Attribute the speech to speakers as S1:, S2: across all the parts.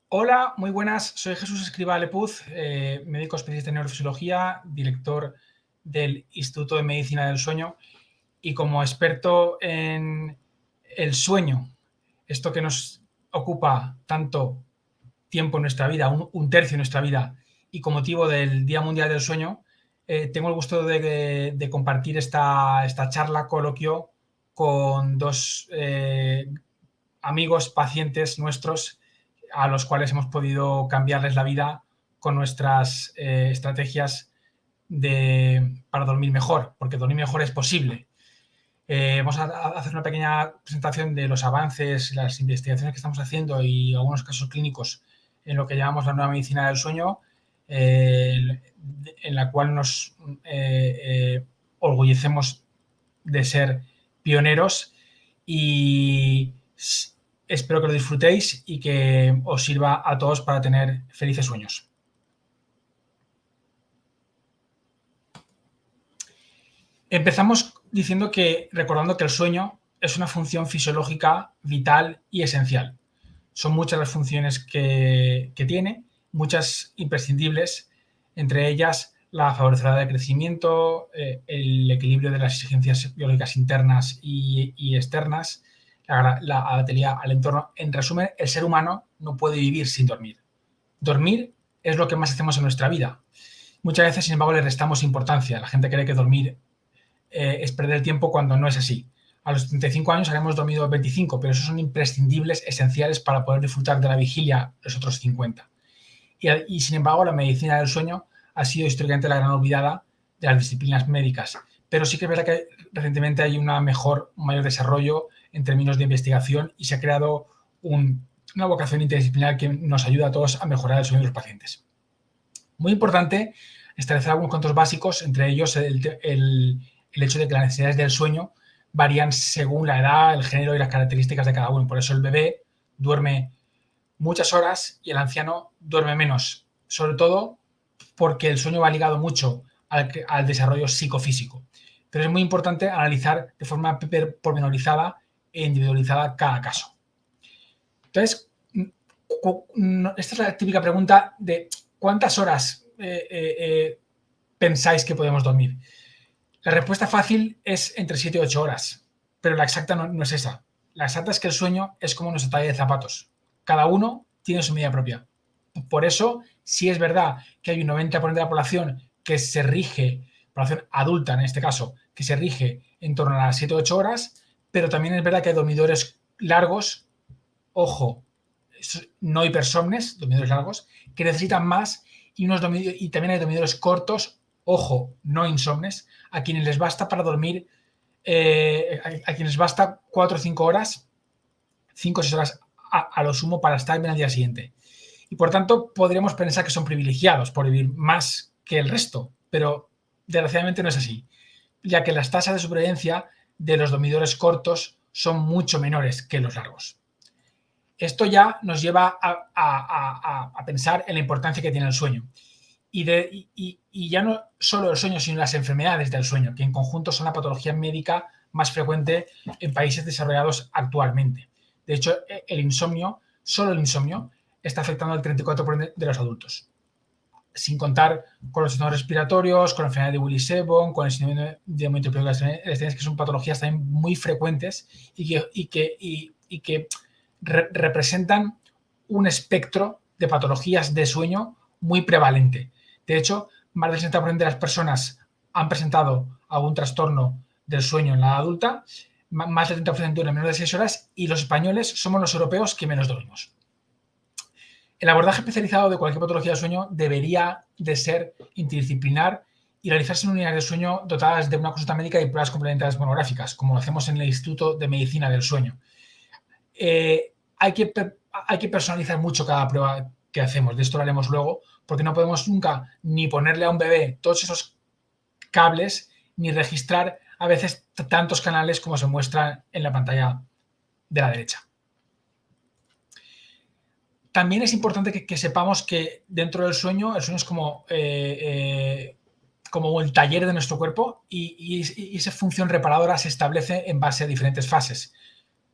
S1: Hola, muy buenas. Soy Jesús Escrivá Lepuz, médico especialista en neurofisiología, director del Instituto de Medicina del Sueño y como experto en el sueño, esto que nos ocupa tanto tiempo en nuestra vida, un tercio de nuestra vida, y con motivo del Día Mundial del Sueño, tengo el gusto de compartir esta charla, coloquio, con dos amigos, pacientes nuestros, a los cuales hemos podido cambiarles la vida con nuestras estrategias para dormir mejor, porque dormir mejor es posible. Vamos a hacer una pequeña presentación de los avances, las investigaciones que estamos haciendo y algunos casos clínicos en lo que llamamos la nueva medicina del sueño, en la cual nos orgullecemos de ser pioneros y espero que lo disfrutéis y que os sirva a todos para tener felices sueños. Empezamos recordando que el sueño es una función fisiológica vital y esencial. Son muchas las funciones que tiene, muchas imprescindibles, entre ellas la favorecedora de crecimiento, el equilibrio de las exigencias biológicas internas y externas, la adaptabilidad al entorno. En resumen, el ser humano no puede vivir sin dormir. Dormir es lo que más hacemos en nuestra vida. Muchas veces, sin embargo, le restamos importancia. La gente cree que dormir es perder el tiempo cuando no es así. A los 35 años habremos dormido 25, pero esos son imprescindibles, esenciales para poder disfrutar de la vigilia los otros 50. Y sin embargo, la medicina del sueño ha sido históricamente la gran olvidada de las disciplinas médicas. Pero sí que es verdad que recientemente hay un mayor desarrollo en términos de investigación y se ha creado una vocación interdisciplinar que nos ayuda a todos a mejorar el sueño de los pacientes. Muy importante establecer algunos conceptos básicos, entre ellos el hecho de que las necesidades del sueño varían según la edad, el género y las características de cada uno. Por eso el bebé duerme muchas horas y el anciano duerme menos, sobre todo porque el sueño va ligado mucho al desarrollo psicofísico. Pero es muy importante analizar de forma pormenorizada e individualizada cada caso. Entonces, esta es la típica pregunta de ¿cuántas horas pensáis que podemos dormir? La respuesta fácil es entre 7 y 8 horas, pero la exacta no es esa. La exacta es que el sueño es como nuestra talla de zapatos. Cada uno tiene su medida propia. Por eso, sí es verdad que hay un 90% de la población que se rige, población adulta en este caso, que se rige en torno a las 7 o 8 horas, pero también es verdad que hay dormidores largos, ojo, no hipersomnes, dormidores largos, que necesitan más y también hay dormidores cortos, ojo, no insomnes, a quienes les basta para dormir, a quienes basta 4 o 5 horas, 5 o 6 horas a lo sumo para estar bien al día siguiente. Y por tanto, podríamos pensar que son privilegiados por vivir más que el resto, pero desgraciadamente no es así, ya que las tasas de supervivencia de los dormidores cortos son mucho menores que los largos. Esto ya nos lleva a pensar en la importancia que tiene el sueño. Y ya no solo el sueño, sino las enfermedades del sueño, que en conjunto son la patología médica más frecuente en países desarrollados actualmente. De hecho, solo el insomnio, está afectando al 34% de los adultos. Sin contar con los signos respiratorios, con la enfermedad de Willis-Sebon, con el síndrome de aumento de que son patologías también muy frecuentes y que representan un espectro de patologías de sueño muy prevalente. De hecho, más del 60% de las personas han presentado algún trastorno del sueño en la edad adulta, más del 30% duermen menos de 6 horas y los españoles somos los europeos que menos dormimos. El abordaje especializado de cualquier patología del sueño debería de ser interdisciplinar y realizarse en unidades de sueño dotadas de una consulta médica y pruebas complementarias monográficas, como lo hacemos en el Instituto de Medicina del Sueño. Hay que personalizar mucho cada prueba que hacemos, de esto lo haremos luego, porque no podemos nunca ni ponerle a un bebé todos esos cables, ni registrar a veces tantos canales como se muestra en la pantalla de la derecha. También es importante que sepamos que dentro del sueño, el sueño es como el taller de nuestro cuerpo y esa función reparadora se establece en base a diferentes fases.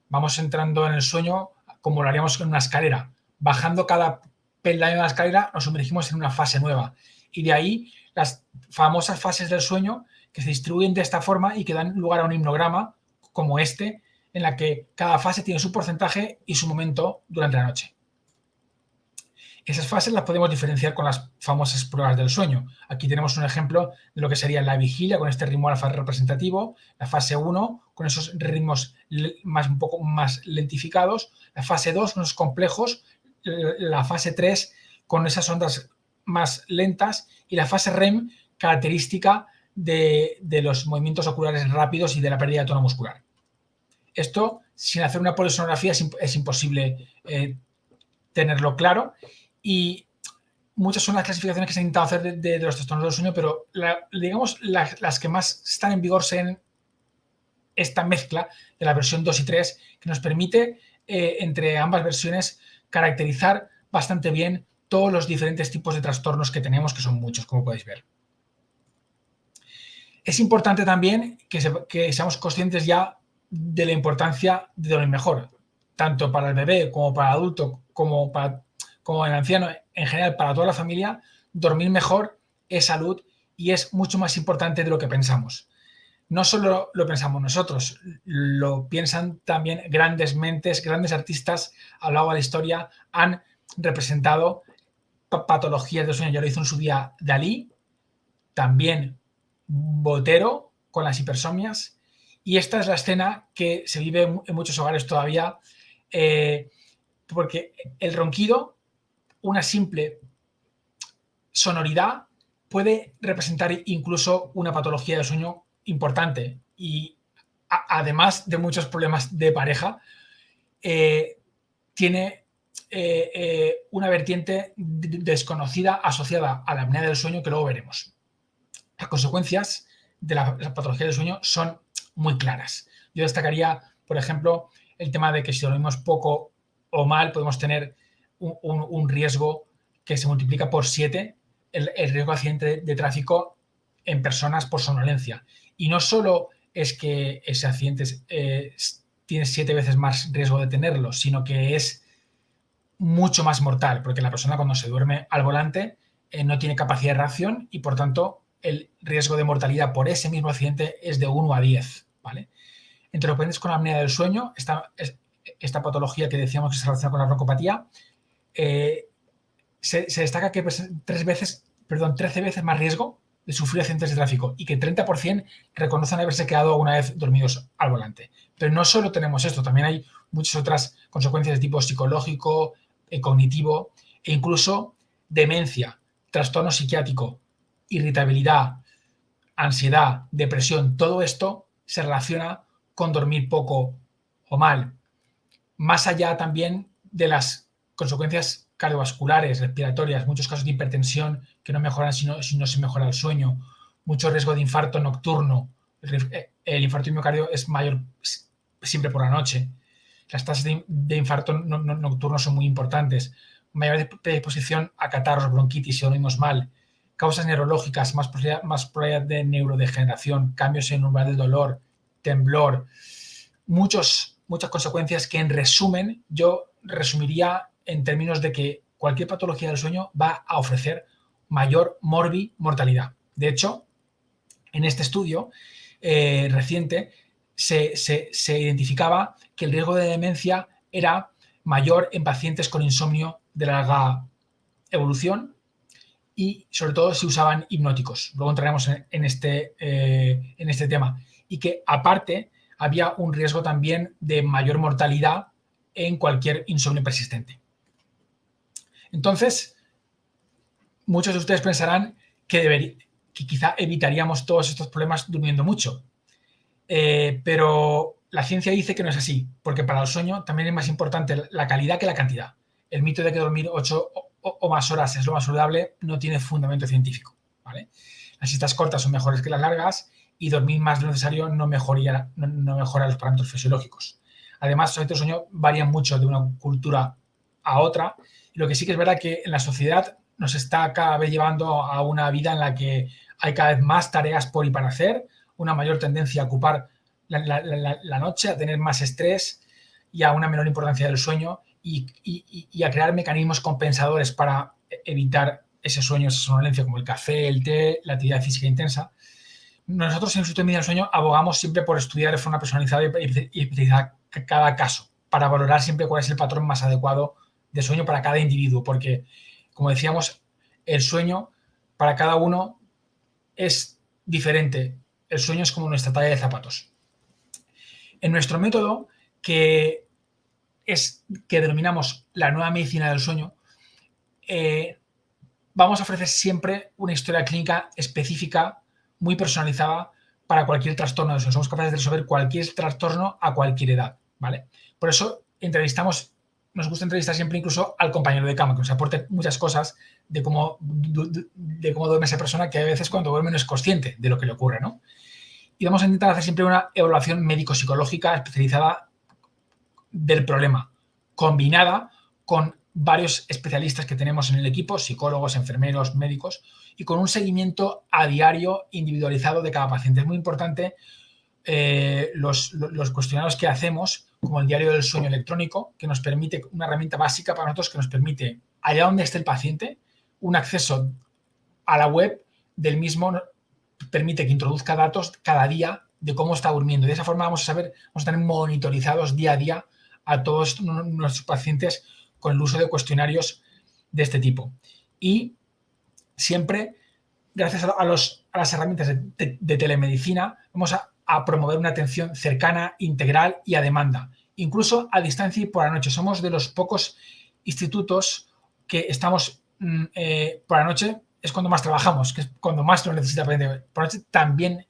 S1: Vamos entrando en el sueño como lo haríamos en una escalera. bajando cada peldaño de la escalera nos sumergimos en una fase nueva. Y de ahí las famosas fases del sueño que se distribuyen de esta forma y que dan lugar a un himnograma como este, en la que cada fase tiene su porcentaje y su momento durante la noche. Esas fases las podemos diferenciar con las famosas pruebas del sueño. Aquí tenemos un ejemplo de lo que sería la vigilia con este ritmo alfa representativo, la fase 1 con esos ritmos un poco más lentificados, la fase 2 con esos complejos, la fase 3 con esas ondas más lentas y la fase REM característica de los movimientos oculares rápidos y de la pérdida de tono muscular. Esto, sin hacer una polisonografía, es imposible tenerlo claro. Y muchas son las clasificaciones que se han intentado hacer de los trastornos del sueño, pero digamos las que más están en vigor son esta mezcla de la versión 2 y 3, que nos permite, entre ambas versiones, caracterizar bastante bien todos los diferentes tipos de trastornos que tenemos, que son muchos, como podéis ver. Es importante también que seamos conscientes ya de la importancia de dormir mejor, tanto para el bebé como para el adulto, como el anciano, en general, para toda la familia. Dormir mejor es salud y es mucho más importante de lo que pensamos. No solo lo pensamos nosotros, lo piensan también grandes mentes, grandes artistas a lo largo de la historia han representado patologías del sueño. Ya lo hizo en su día Dalí, también Botero con las hipersomnias, y esta es la escena que se vive en muchos hogares todavía, porque el ronquido, una simple sonoridad, puede representar incluso una patología del sueño importante y además de muchos problemas de pareja, tiene una vertiente desconocida asociada a la apnea del sueño que luego veremos. Las consecuencias de la patología del sueño son muy claras. Yo destacaría, por ejemplo, el tema de que si dormimos poco o mal podemos tener un riesgo que se multiplica por 7 el riesgo de accidente de tráfico en personas por somnolencia. Y no solo es que ese accidente tiene 7 veces más riesgo de tenerlo, sino que es mucho más mortal, porque la persona cuando se duerme al volante no tiene capacidad de reacción y, por tanto, el riesgo de mortalidad por ese mismo accidente es de 1 a 10, ¿vale? Entre los pacientes con apnea del sueño, esta patología que decíamos que se relaciona con la broncopatía, se destaca que 13 veces más riesgo de sufrir accidentes de tráfico y que 30% reconocen haberse quedado alguna vez dormidos al volante. Pero no solo tenemos esto, también hay muchas otras consecuencias de tipo psicológico, cognitivo e incluso demencia, trastorno psiquiátrico, irritabilidad, ansiedad, depresión. Todo esto se relaciona con dormir poco o mal. Más allá también de las consecuencias cardiovasculares, respiratorias, muchos casos de hipertensión que no mejoran si no se mejora el sueño, mucho riesgo de infarto nocturno. El infarto de miocardio es mayor siempre por la noche. Las tasas de infarto nocturno son muy importantes. Mayor predisposición a catarros, bronquitis si dormimos mal. Causas neurológicas, más probabilidad de neurodegeneración, cambios en el umbral del dolor, temblor. Muchas consecuencias que, en resumen, yo resumiría en términos de que cualquier patología del sueño va a ofrecer mayor mortalidad. De hecho, en este estudio reciente se identificaba que el riesgo de demencia era mayor en pacientes con insomnio de larga evolución y, sobre todo, si usaban hipnóticos. Luego entraremos en este tema. Y que, aparte, había un riesgo también de mayor mortalidad en cualquier insomnio persistente. Entonces, muchos de ustedes pensarán que quizá evitaríamos todos estos problemas durmiendo mucho. Pero la ciencia dice que no es así, porque para el sueño también es más importante la calidad que la cantidad. El mito de que dormir 8 o más horas es lo más saludable no tiene fundamento científico, ¿vale? Las siestas cortas son mejores que las largas y dormir más de lo necesario no mejora los parámetros fisiológicos. Además, los hábitos de sueño varían mucho de una cultura a otra, y lo que sí que es verdad que en la sociedad nos está cada vez llevando a una vida en la que hay cada vez más tareas por y para hacer, una mayor tendencia a ocupar la noche, a tener más estrés y a una menor importancia del sueño, y a crear mecanismos compensadores para evitar ese sueño, esa somnolencia, como el café, el té, la actividad física intensa. Nosotros en el Instituto de Medicina del Sueño abogamos siempre por estudiar de forma personalizada y especializar cada caso para valorar siempre cuál es el patrón más adecuado de sueño para cada individuo, porque, como decíamos, el sueño para cada uno es diferente. El sueño es como nuestra talla de zapatos. En nuestro método, que denominamos la nueva medicina del sueño, vamos a ofrecer siempre una historia clínica específica, muy personalizada para cualquier trastorno de sueño. Somos capaces de resolver cualquier trastorno a cualquier edad, ¿vale? Por eso nos gusta entrevistar siempre incluso al compañero de cama, que nos aporte muchas cosas de cómo duerme esa persona, que a veces cuando duerme no es consciente de lo que le ocurre, ¿no? Y vamos a intentar hacer siempre una evaluación médico-psicológica especializada del problema, combinada con varios especialistas que tenemos en el equipo, psicólogos, enfermeros, médicos, y con un seguimiento a diario individualizado de cada paciente. Es muy importante los cuestionarios que hacemos, como el diario del sueño electrónico, que nos permite, una herramienta básica para nosotros que nos permite, allá donde esté el paciente, un acceso a la web del mismo, permite que introduzca datos cada día de cómo está durmiendo. De esa forma vamos a tener monitorizados día a día a todos nuestros pacientes con el uso de cuestionarios de este tipo. Y siempre, gracias a las herramientas de telemedicina, vamos a promover una atención cercana, integral y a demanda, incluso a distancia y por la noche. Somos de los pocos institutos que estamos por la noche, es cuando más trabajamos, que es cuando más lo necesita el paciente. Por la noche también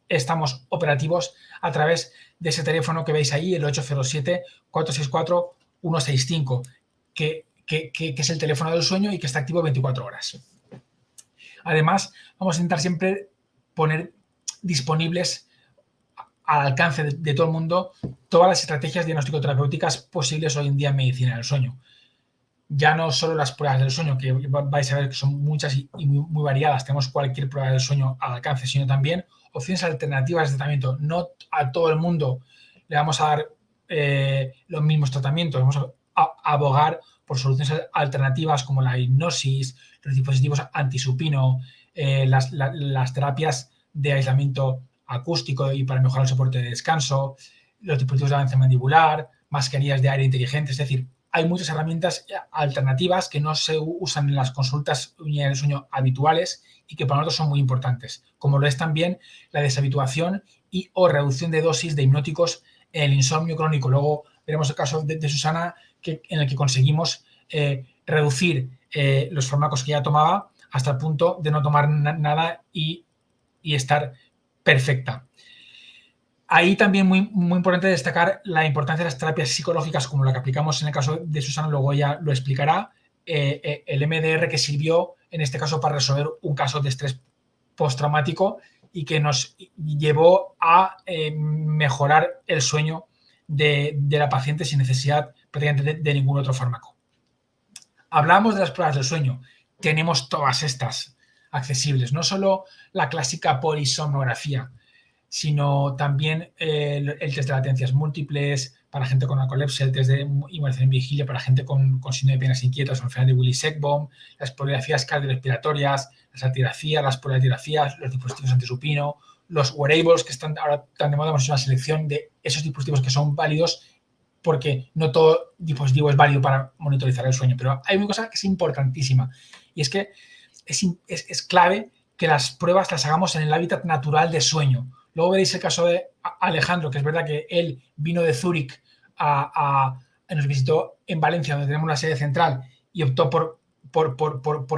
S1: estamos operativos a través de ese teléfono que veis ahí, el 807-464-165, que es el teléfono del sueño y que está activo 24 horas. Además, vamos a intentar siempre poner disponibles al alcance de todo el mundo todas las estrategias diagnóstico-terapéuticas posibles hoy en día en medicina del sueño. Ya no solo las pruebas del sueño, que vais a ver que son muchas y muy variadas, tenemos cualquier prueba del sueño al alcance, sino también opciones alternativas de tratamiento. No a todo el mundo le vamos a dar los mismos tratamientos, vamos a abogar por soluciones alternativas como la hipnosis, los dispositivos antisupino, las terapias de aislamiento acústico y para mejorar el soporte de descanso, los dispositivos de avance mandibular, mascarillas de aire inteligente. Es decir, hay muchas herramientas alternativas que no se usan en las consultas unidades de sueño habituales y que para nosotros son muy importantes, como lo es también la deshabituación y o reducción de dosis de hipnóticos en el insomnio crónico. Luego veremos el caso de Susana, en el que conseguimos reducir los fármacos que ya tomaba hasta el punto de no tomar nada y estar perfecta. Ahí también muy importante destacar la importancia de las terapias psicológicas como la que aplicamos en el caso de Susana, luego ella lo explicará, el MDR que sirvió en este caso para resolver un caso de estrés postraumático y que nos llevó a mejorar el sueño de la paciente sin necesidad prácticamente de ningún otro fármaco. Hablamos de las pruebas del sueño, tenemos todas estas accesibles, no solo la clásica polisomnografía, sino también el test de latencias múltiples para gente con narcolepsia, el test de inmunización en vigilia para gente con síndrome de piernas inquietas o enfermedad de Willis-Ekbom, las poligrafías cardiorrespiratorias, las artigrafías, las poligrafías, los dispositivos antisupino, los wearables que están ahora tan de moda. Hemos hecho una selección de esos dispositivos que son válidos porque no todo dispositivo es válido para monitorizar el sueño, pero hay una cosa que es importantísima y es que es clave que las pruebas las hagamos en el hábitat natural de sueño. Luego veréis el caso de Alejandro, que es verdad que él vino de Zúrich nos visitó en Valencia, donde tenemos una sede central, y optó por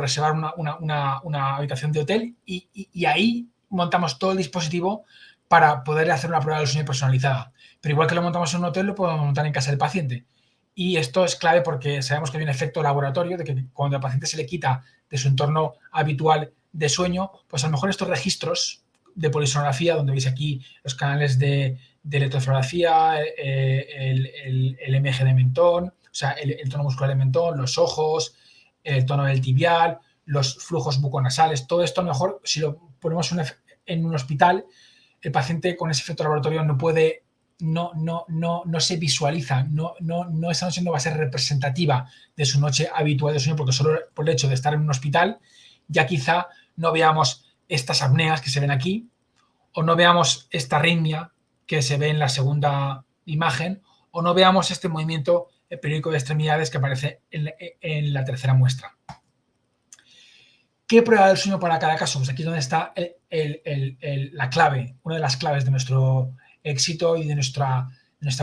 S1: reservar una habitación de hotel y ahí montamos todo el dispositivo para poder hacer una prueba del sueño personalizada. Pero igual que lo montamos en un hotel, lo podemos montar en casa del paciente. Y esto es clave porque sabemos que hay un efecto laboratorio de que cuando al paciente se le quita de su entorno habitual de sueño, pues a lo mejor estos registros de polisonografía, donde veis aquí los canales de electroencephalografía, el MG de mentón, o sea, el tono muscular de mentón, los ojos, el tono del tibial, los flujos buconasales, todo esto a lo mejor si lo ponemos en un hospital, el paciente con ese efecto laboratorio no puede no se visualiza, esa noche no va a ser representativa de su noche habitual de sueño, porque solo por el hecho de estar en un hospital ya quizá no veamos estas apneas que se ven aquí, o no veamos esta arritmia que se ve en la segunda imagen, o no veamos este movimiento periódico de extremidades que aparece en la tercera muestra. ¿Qué prueba del sueño para cada caso? Pues aquí es donde está la clave, una de las claves de nuestro éxito y de nuestra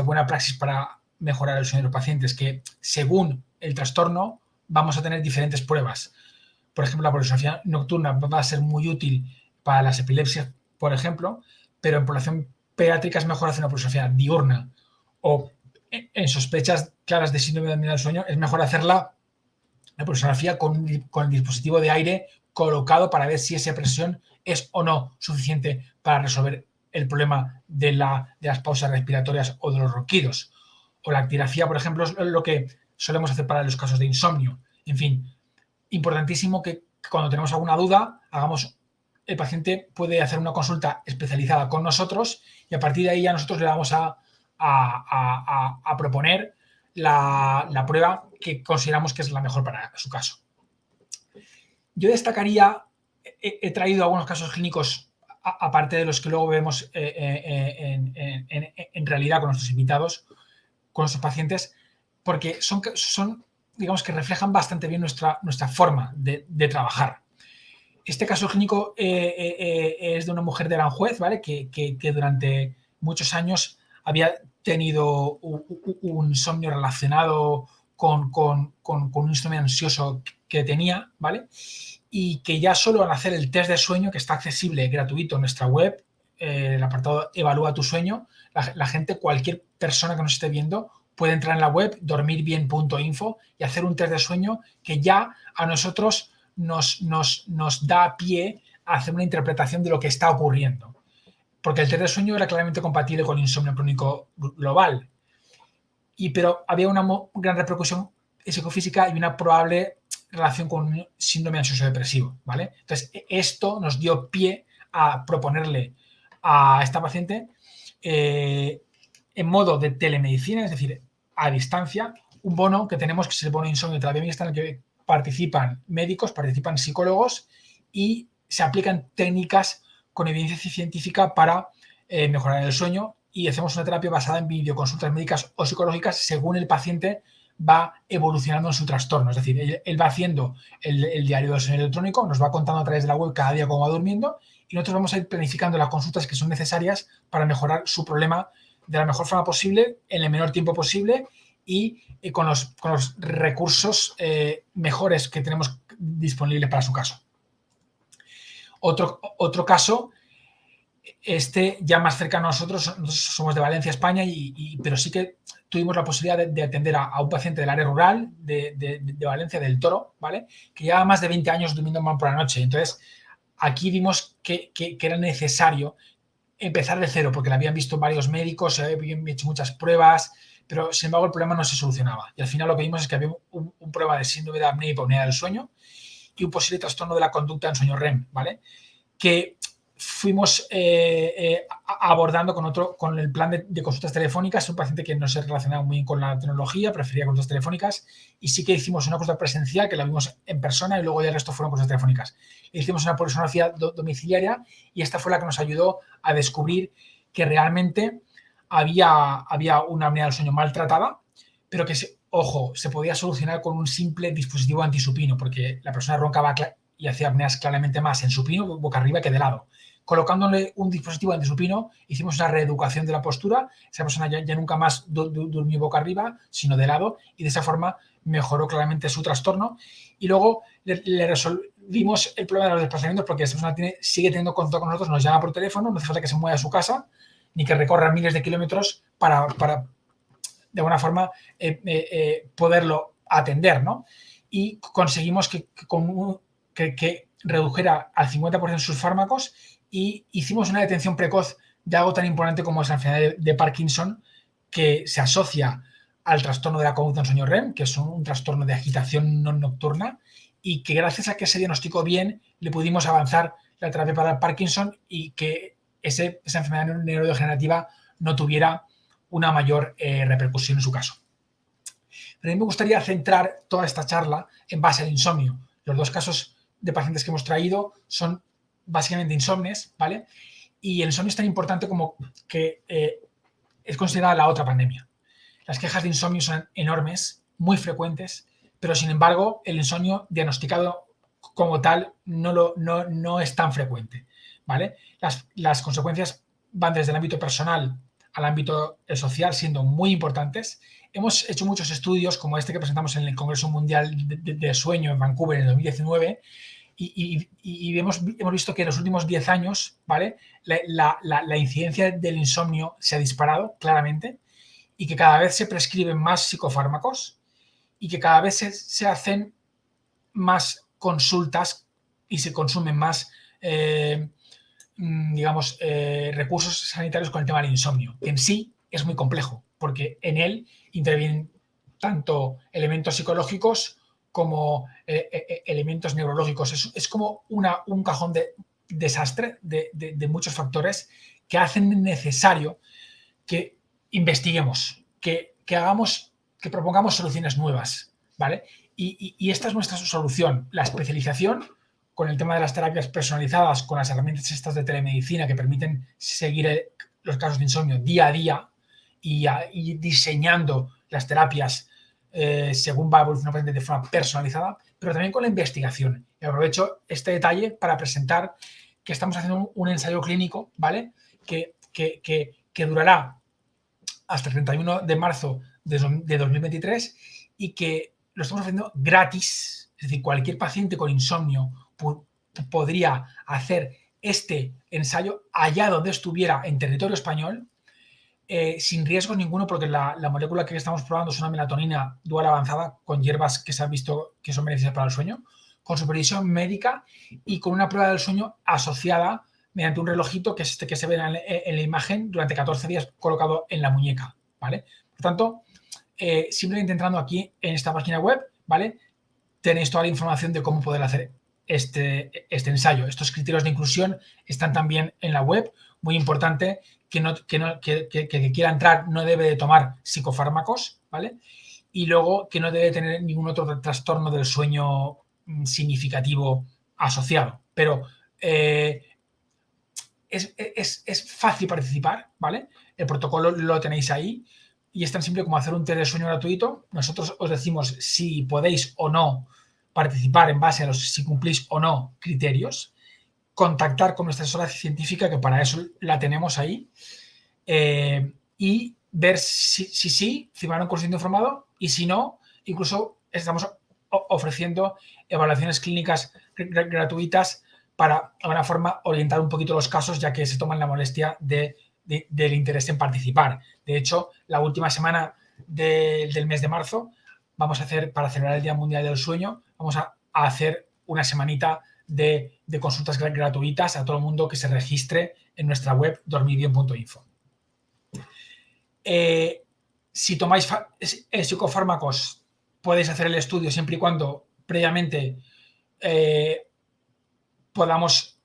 S1: buena praxis para mejorar el sueño de los pacientes, que según el trastorno vamos a tener diferentes pruebas. Por ejemplo, la polissomnografía nocturna va a ser muy útil para las epilepsias, por ejemplo, pero en población pediátrica es mejor hacer una polissomnografía diurna, o en sospechas claras de síndrome de apnea del sueño es mejor hacerla la polissomnografía con el dispositivo de aire colocado para ver si esa presión es o no suficiente para resolver el problema de las pausas respiratorias o de los ronquidos. O la actigrafía, por ejemplo, es lo que solemos hacer para los casos de insomnio. En fin, importantísimo que cuando tenemos alguna duda, el paciente puede hacer una consulta especializada con nosotros y a partir de ahí ya nosotros le vamos a proponer la prueba que consideramos que es la mejor para su caso. Yo destacaría, he traído algunos casos clínicos, aparte de los que luego vemos en realidad con nuestros invitados, con nuestros pacientes, porque son digamos que reflejan bastante bien nuestra forma de trabajar. Este caso clínico es de una mujer de Aranjuez, ¿vale? Que durante muchos años había tenido un insomnio relacionado con un insomnio ansioso que tenía, ¿vale? Y que ya solo al hacer el test de sueño, que está accesible, gratuito en nuestra web, el apartado Evalúa tu sueño, la gente, cualquier persona que nos esté viendo, puede entrar en la web dormirbien.info y hacer un test de sueño que ya a nosotros nos da pie a hacer una interpretación de lo que está ocurriendo. Porque el test de sueño era claramente compatible con el insomnio crónico global. Pero había una gran repercusión psicofísica y una probable relación con un síndrome ansioso depresivo, ¿vale? Entonces, esto nos dio pie a proponerle a esta paciente en modo de telemedicina, es decir, a distancia, un bono que tenemos que es el bono insomnio terapia mixta, en el que participan médicos, participan psicólogos y se aplican técnicas con evidencia científica para mejorar el sueño, y hacemos una terapia basada en videoconsultas médicas o psicológicas según el paciente va evolucionando en su trastorno. Es decir, él va haciendo el diario del sueño electrónico, nos va contando a través de la web cada día cómo va durmiendo y nosotros vamos a ir planificando las consultas que son necesarias para mejorar su problema de la mejor forma posible, en el menor tiempo posible y con los recursos mejores que tenemos disponibles para su caso. Otro caso, ya más cercano a nosotros somos de Valencia, España, pero sí que tuvimos la posibilidad de atender a un paciente del área rural de Valencia, del Toro, ¿vale? Que llevaba más de 20 años durmiendo mal por la noche. Entonces, aquí vimos que era necesario empezar de cero, porque le habían visto varios médicos, se habían hecho muchas pruebas, pero sin embargo el problema no se solucionaba. Y al final lo que vimos es que había un prueba de síndrome de apnea y hipopnea del sueño y un posible trastorno de la conducta en sueño REM, ¿vale? Que fuimos abordando con el plan de consultas telefónicas. Es un paciente que no se relacionaba muy bien con la tecnología, prefería consultas telefónicas, y sí que hicimos una consulta presencial que la vimos en persona y luego ya el resto fueron consultas telefónicas. Hicimos una polissomnografía domiciliaria y esta fue la que nos ayudó a descubrir que realmente había una apnea del sueño maltratada, pero que, ojo, se podía solucionar con un simple dispositivo antisupino, porque la persona roncaba y hacía apneas claramente más en supino, boca arriba, que de lado. Colocándole un dispositivo antisupino, hicimos una reeducación de la postura. Esa persona ya nunca más durmió boca arriba, sino de lado, y de esa forma mejoró claramente su trastorno. Y luego le resolvimos el problema de los desplazamientos, porque esa persona sigue teniendo contacto con nosotros, nos llama por teléfono, no hace falta que se mueva a su casa, ni que recorra miles de kilómetros para de alguna forma poderlo atender, ¿no? Y conseguimos que redujera al 50% sus fármacos, y hicimos una detención precoz de algo tan importante como es la enfermedad de Parkinson, que se asocia al trastorno de la conducta en sueño REM, que es un trastorno de agitación no nocturna, y que gracias a que se diagnosticó bien le pudimos avanzar la terapia para el Parkinson y que esa enfermedad neurodegenerativa no tuviera una mayor repercusión en su caso. Pero a mí me gustaría centrar toda esta charla en base al insomnio. Los dos casos de pacientes que hemos traído son básicamente insomnes, ¿vale? Y el insomnio es tan importante como que es considerada la otra pandemia. Las quejas de insomnio son enormes, muy frecuentes, pero sin embargo el insomnio diagnosticado como tal no es tan frecuente, ¿vale? Las consecuencias van desde el ámbito personal al ámbito social, siendo muy importantes. Hemos hecho muchos estudios, como este que presentamos en el Congreso Mundial de Sueño en Vancouver en 2019, y hemos visto que en los últimos 10 años, ¿vale? La incidencia del insomnio se ha disparado claramente y que cada vez se prescriben más psicofármacos y que cada vez se hacen más consultas y se consumen más, recursos sanitarios con el tema del insomnio, que en sí es muy complejo, porque en él intervienen tanto elementos psicológicos como elementos neurológicos. Es como un cajón de desastre de muchos factores que hacen necesario que investiguemos, que propongamos soluciones nuevas, ¿vale? Y esta es nuestra solución, la especialización con el tema de las terapias personalizadas, con las herramientas estas de telemedicina que permiten seguir los casos de insomnio día a día y diseñando las terapias según va evolucionando de forma personalizada, pero también con la investigación. Y aprovecho este detalle para presentar que estamos haciendo un ensayo clínico, ¿vale? Que durará hasta el 31 de marzo de 2023 y que lo estamos haciendo gratis. Es decir, cualquier paciente con insomnio podría hacer este ensayo allá donde estuviera en territorio español, sin riesgo ninguno, porque la molécula que estamos probando es una melatonina dual avanzada con hierbas que se han visto que son beneficiosas para el sueño, con supervisión médica y con una prueba del sueño asociada mediante un relojito que es este que se ve en la imagen durante 14 días colocado en la muñeca, ¿vale? Por tanto, simplemente entrando aquí en esta página web, ¿vale? Tenéis toda la información de cómo poder hacer este ensayo. Estos criterios de inclusión están también en la web. Muy importante, que quiera entrar no debe de tomar psicofármacos, ¿vale? Y luego que no debe tener ningún otro trastorno del sueño significativo asociado. Pero es fácil participar, ¿vale? El protocolo lo tenéis ahí y es tan simple como hacer un test de sueño gratuito. Nosotros os decimos si podéis o no participar en base a si cumplís o no criterios. Contactar con nuestra asesora científica, que para eso la tenemos ahí, y ver si firmar un consentimiento informado y si no, incluso estamos ofreciendo evaluaciones clínicas gratuitas para, de alguna forma, orientar un poquito los casos, ya que se toman la molestia del interés en participar. De hecho, la última semana del mes de marzo vamos a hacer, para celebrar el Día Mundial del Sueño, vamos a hacer una semanita de consultas gratuitas a todo el mundo que se registre en nuestra web dormirbien.info. Si tomáis psicofármacos, podéis hacer el estudio siempre y cuando previamente podamos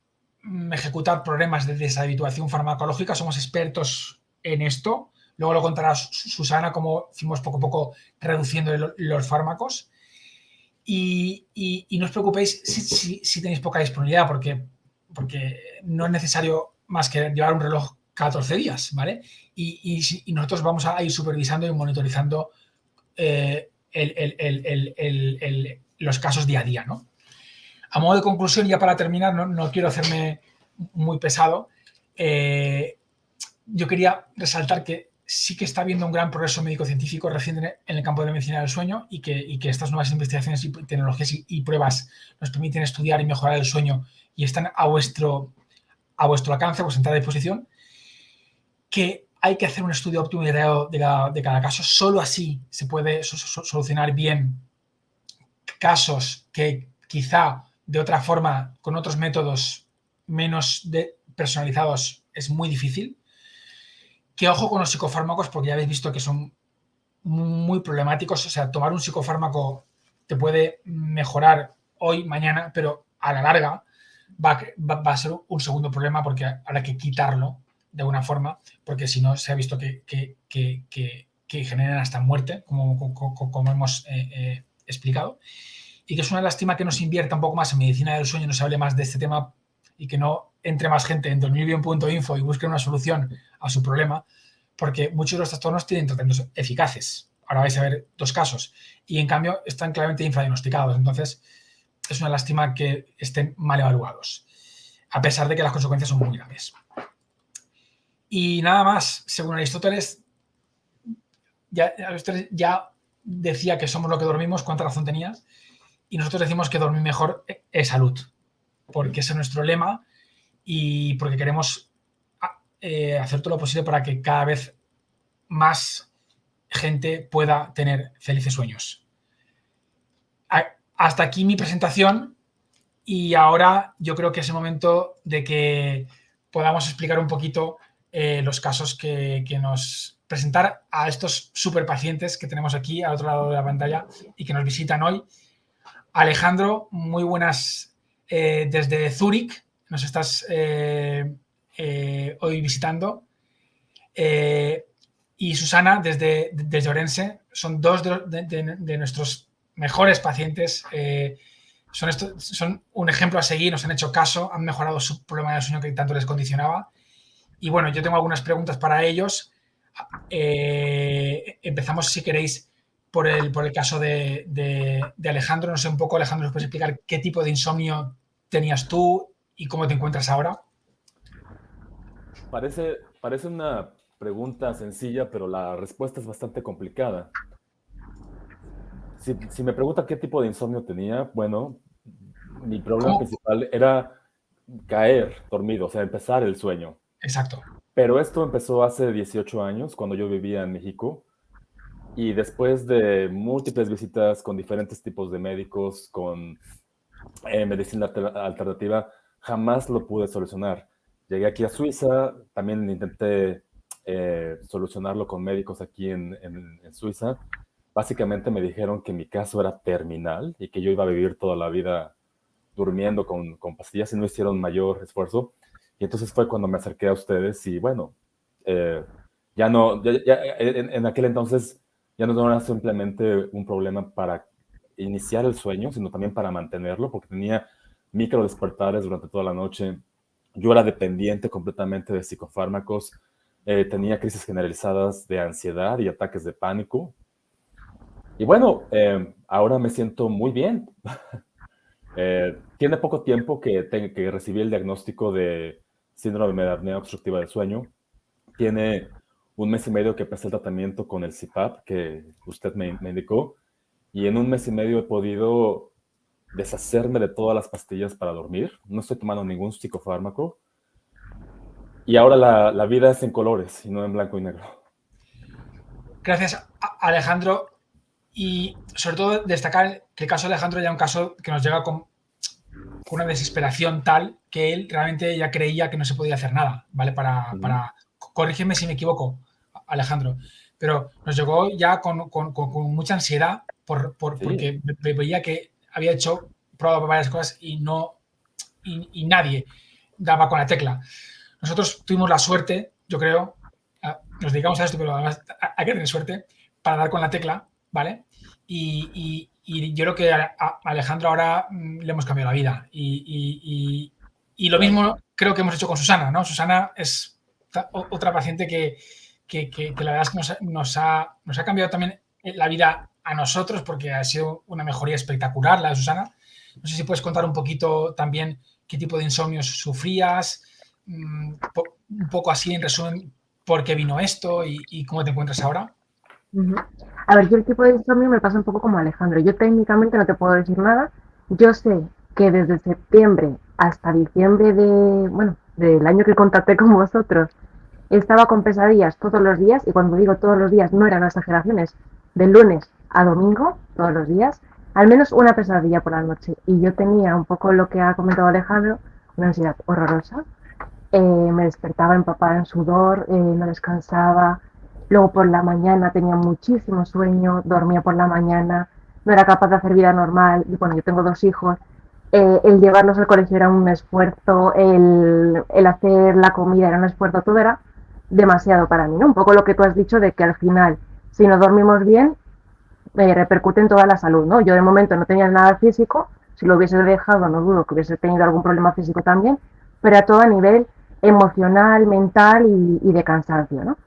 S1: ejecutar programas de deshabituación farmacológica. Somos expertos en esto. Luego lo contará Susana, cómo fuimos poco a poco reduciendo los fármacos. Y no os preocupéis si tenéis poca disponibilidad, porque no es necesario más que llevar un reloj 14 días, ¿vale? Y nosotros vamos a ir supervisando y monitorizando los casos día a día, ¿no? A modo de conclusión, ya para terminar, no quiero hacerme muy pesado, yo quería resaltar que sí que está habiendo un gran progreso médico-científico reciente en el campo de la medicina del sueño y que estas nuevas investigaciones y tecnologías y pruebas nos permiten estudiar y mejorar el sueño y están a vuestro alcance, a vuestra entrada de disposición, que hay que hacer un estudio óptimo y detallado de cada caso. Solo así se puede solucionar bien casos que quizá de otra forma, con otros métodos menos personalizados, es muy difícil. Que ojo con los psicofármacos, porque ya habéis visto que son muy problemáticos. O sea, tomar un psicofármaco te puede mejorar hoy, mañana, pero a la larga va a ser un segundo problema porque habrá que quitarlo de alguna forma, porque si no se ha visto que generan hasta muerte, como hemos explicado, y que es una lástima que no se invierta un poco más en medicina del sueño, no se hable más de este tema y que no entre más gente en dormirbion.info y busquen una solución a su problema, porque muchos de los trastornos tienen tratamientos eficaces. Ahora vais a ver 2 casos y en cambio están claramente infradiagnosticados. Entonces es una lástima que estén mal evaluados, a pesar de que las consecuencias son muy graves. Y nada más, según Aristóteles, ya decía que somos lo que dormimos, cuánta razón tenías, y nosotros decimos que dormir mejor es salud, porque ese es nuestro lema y porque queremos hacer todo lo posible para que cada vez más gente pueda tener felices sueños. Hasta aquí mi presentación y ahora yo creo que es el momento de que podamos explicar un poquito los casos que nos presentar a estos super pacientes que tenemos aquí al otro lado de la pantalla y que nos visitan hoy. Alejandro, muy buenas desde Zúrich, nos estás hoy visitando. Y Susana desde Orense, son 2 de nuestros mejores pacientes. Son un ejemplo a seguir, nos han hecho caso, han mejorado su problema de sueño que tanto les condicionaba. Y bueno, yo tengo algunas preguntas para ellos. Empezamos, si queréis, por el caso de Alejandro. No sé un poco, Alejandro, ¿nos puedes explicar qué tipo de insomnio tenías tú y cómo te encuentras ahora?
S2: Parece una pregunta sencilla, pero la respuesta es bastante complicada. Si me preguntan qué tipo de insomnio tenía, bueno, mi problema principal era caer dormido, o sea, empezar el sueño.
S1: Exacto.
S2: Pero esto empezó hace 18 años, cuando yo vivía en México, y después de múltiples visitas con diferentes tipos de médicos, con medicina alternativa, jamás lo pude solucionar. Llegué aquí a Suiza, también intenté solucionarlo con médicos aquí en Suiza. Básicamente me dijeron que mi caso era terminal y que yo iba a vivir toda la vida durmiendo con pastillas y no hicieron mayor esfuerzo. Y entonces fue cuando me acerqué a ustedes y bueno, ya no, en aquel entonces ya no era simplemente un problema para iniciar el sueño, sino también para mantenerlo, porque tenía micro despertares durante toda la noche. Yo era dependiente completamente de psicofármacos, tenía crisis generalizadas de ansiedad y ataques de pánico. Y bueno, ahora me siento muy bien. Tiene poco tiempo que recibí el diagnóstico de síndrome de apnea obstructiva del sueño. Tiene 1 mes y medio que empecé el tratamiento con el CPAP que usted me indicó. Y en 1 mes y medio he podido deshacerme de todas las pastillas para dormir. No estoy tomando ningún psicofármaco. Y ahora la vida es en colores y no en blanco y negro.
S1: Gracias, Alejandro. Y sobre todo destacar que el caso de Alejandro ya es un caso que nos llega con una desesperación tal que él realmente ya creía que no se podía hacer nada, ¿vale? Corrígeme si me equivoco, Alejandro, pero nos llegó ya con mucha ansiedad
S2: Sí.
S1: porque veía que había probado varias cosas y nadie daba con la tecla. Nosotros tuvimos la suerte, yo creo, nos dedicamos a esto, pero además hay que tener suerte para dar con la tecla, ¿vale? Y yo creo que a Alejandro ahora le hemos cambiado la vida. Y lo mismo creo que hemos hecho con Susana, ¿no? Susana es otra paciente que la verdad es que nos ha cambiado también la vida a nosotros porque ha sido una mejoría espectacular la de Susana. No sé si puedes contar un poquito también qué tipo de insomnios sufrías, un poco así en resumen, por qué vino esto y cómo te encuentras ahora.
S3: A ver, yo el tipo de insomnio me pasa un poco como Alejandro. Yo técnicamente no te puedo decir nada. Yo sé que desde septiembre hasta diciembre del año que contacté con vosotros, estaba con pesadillas todos los días, y cuando digo todos los días no eran exageraciones, de lunes a domingo, todos los días, al menos una pesadilla por la noche. Y yo tenía un poco lo que ha comentado Alejandro, una ansiedad horrorosa. Me despertaba empapada en sudor, no descansaba. Luego por la mañana tenía muchísimo sueño, dormía por la mañana, no era capaz de hacer vida normal. Y bueno, yo tengo 2 hijos el llevarlos al colegio era un esfuerzo, el hacer la comida era un esfuerzo, todo era demasiado para mí, ¿no? Un poco lo que tú has dicho de que al final, si no dormimos bien, repercute en toda la salud, ¿no? Yo de momento no tenía nada físico, si lo hubiese dejado no dudo que hubiese tenido algún problema físico también, pero a todo a nivel emocional, mental y de cansancio, ¿no?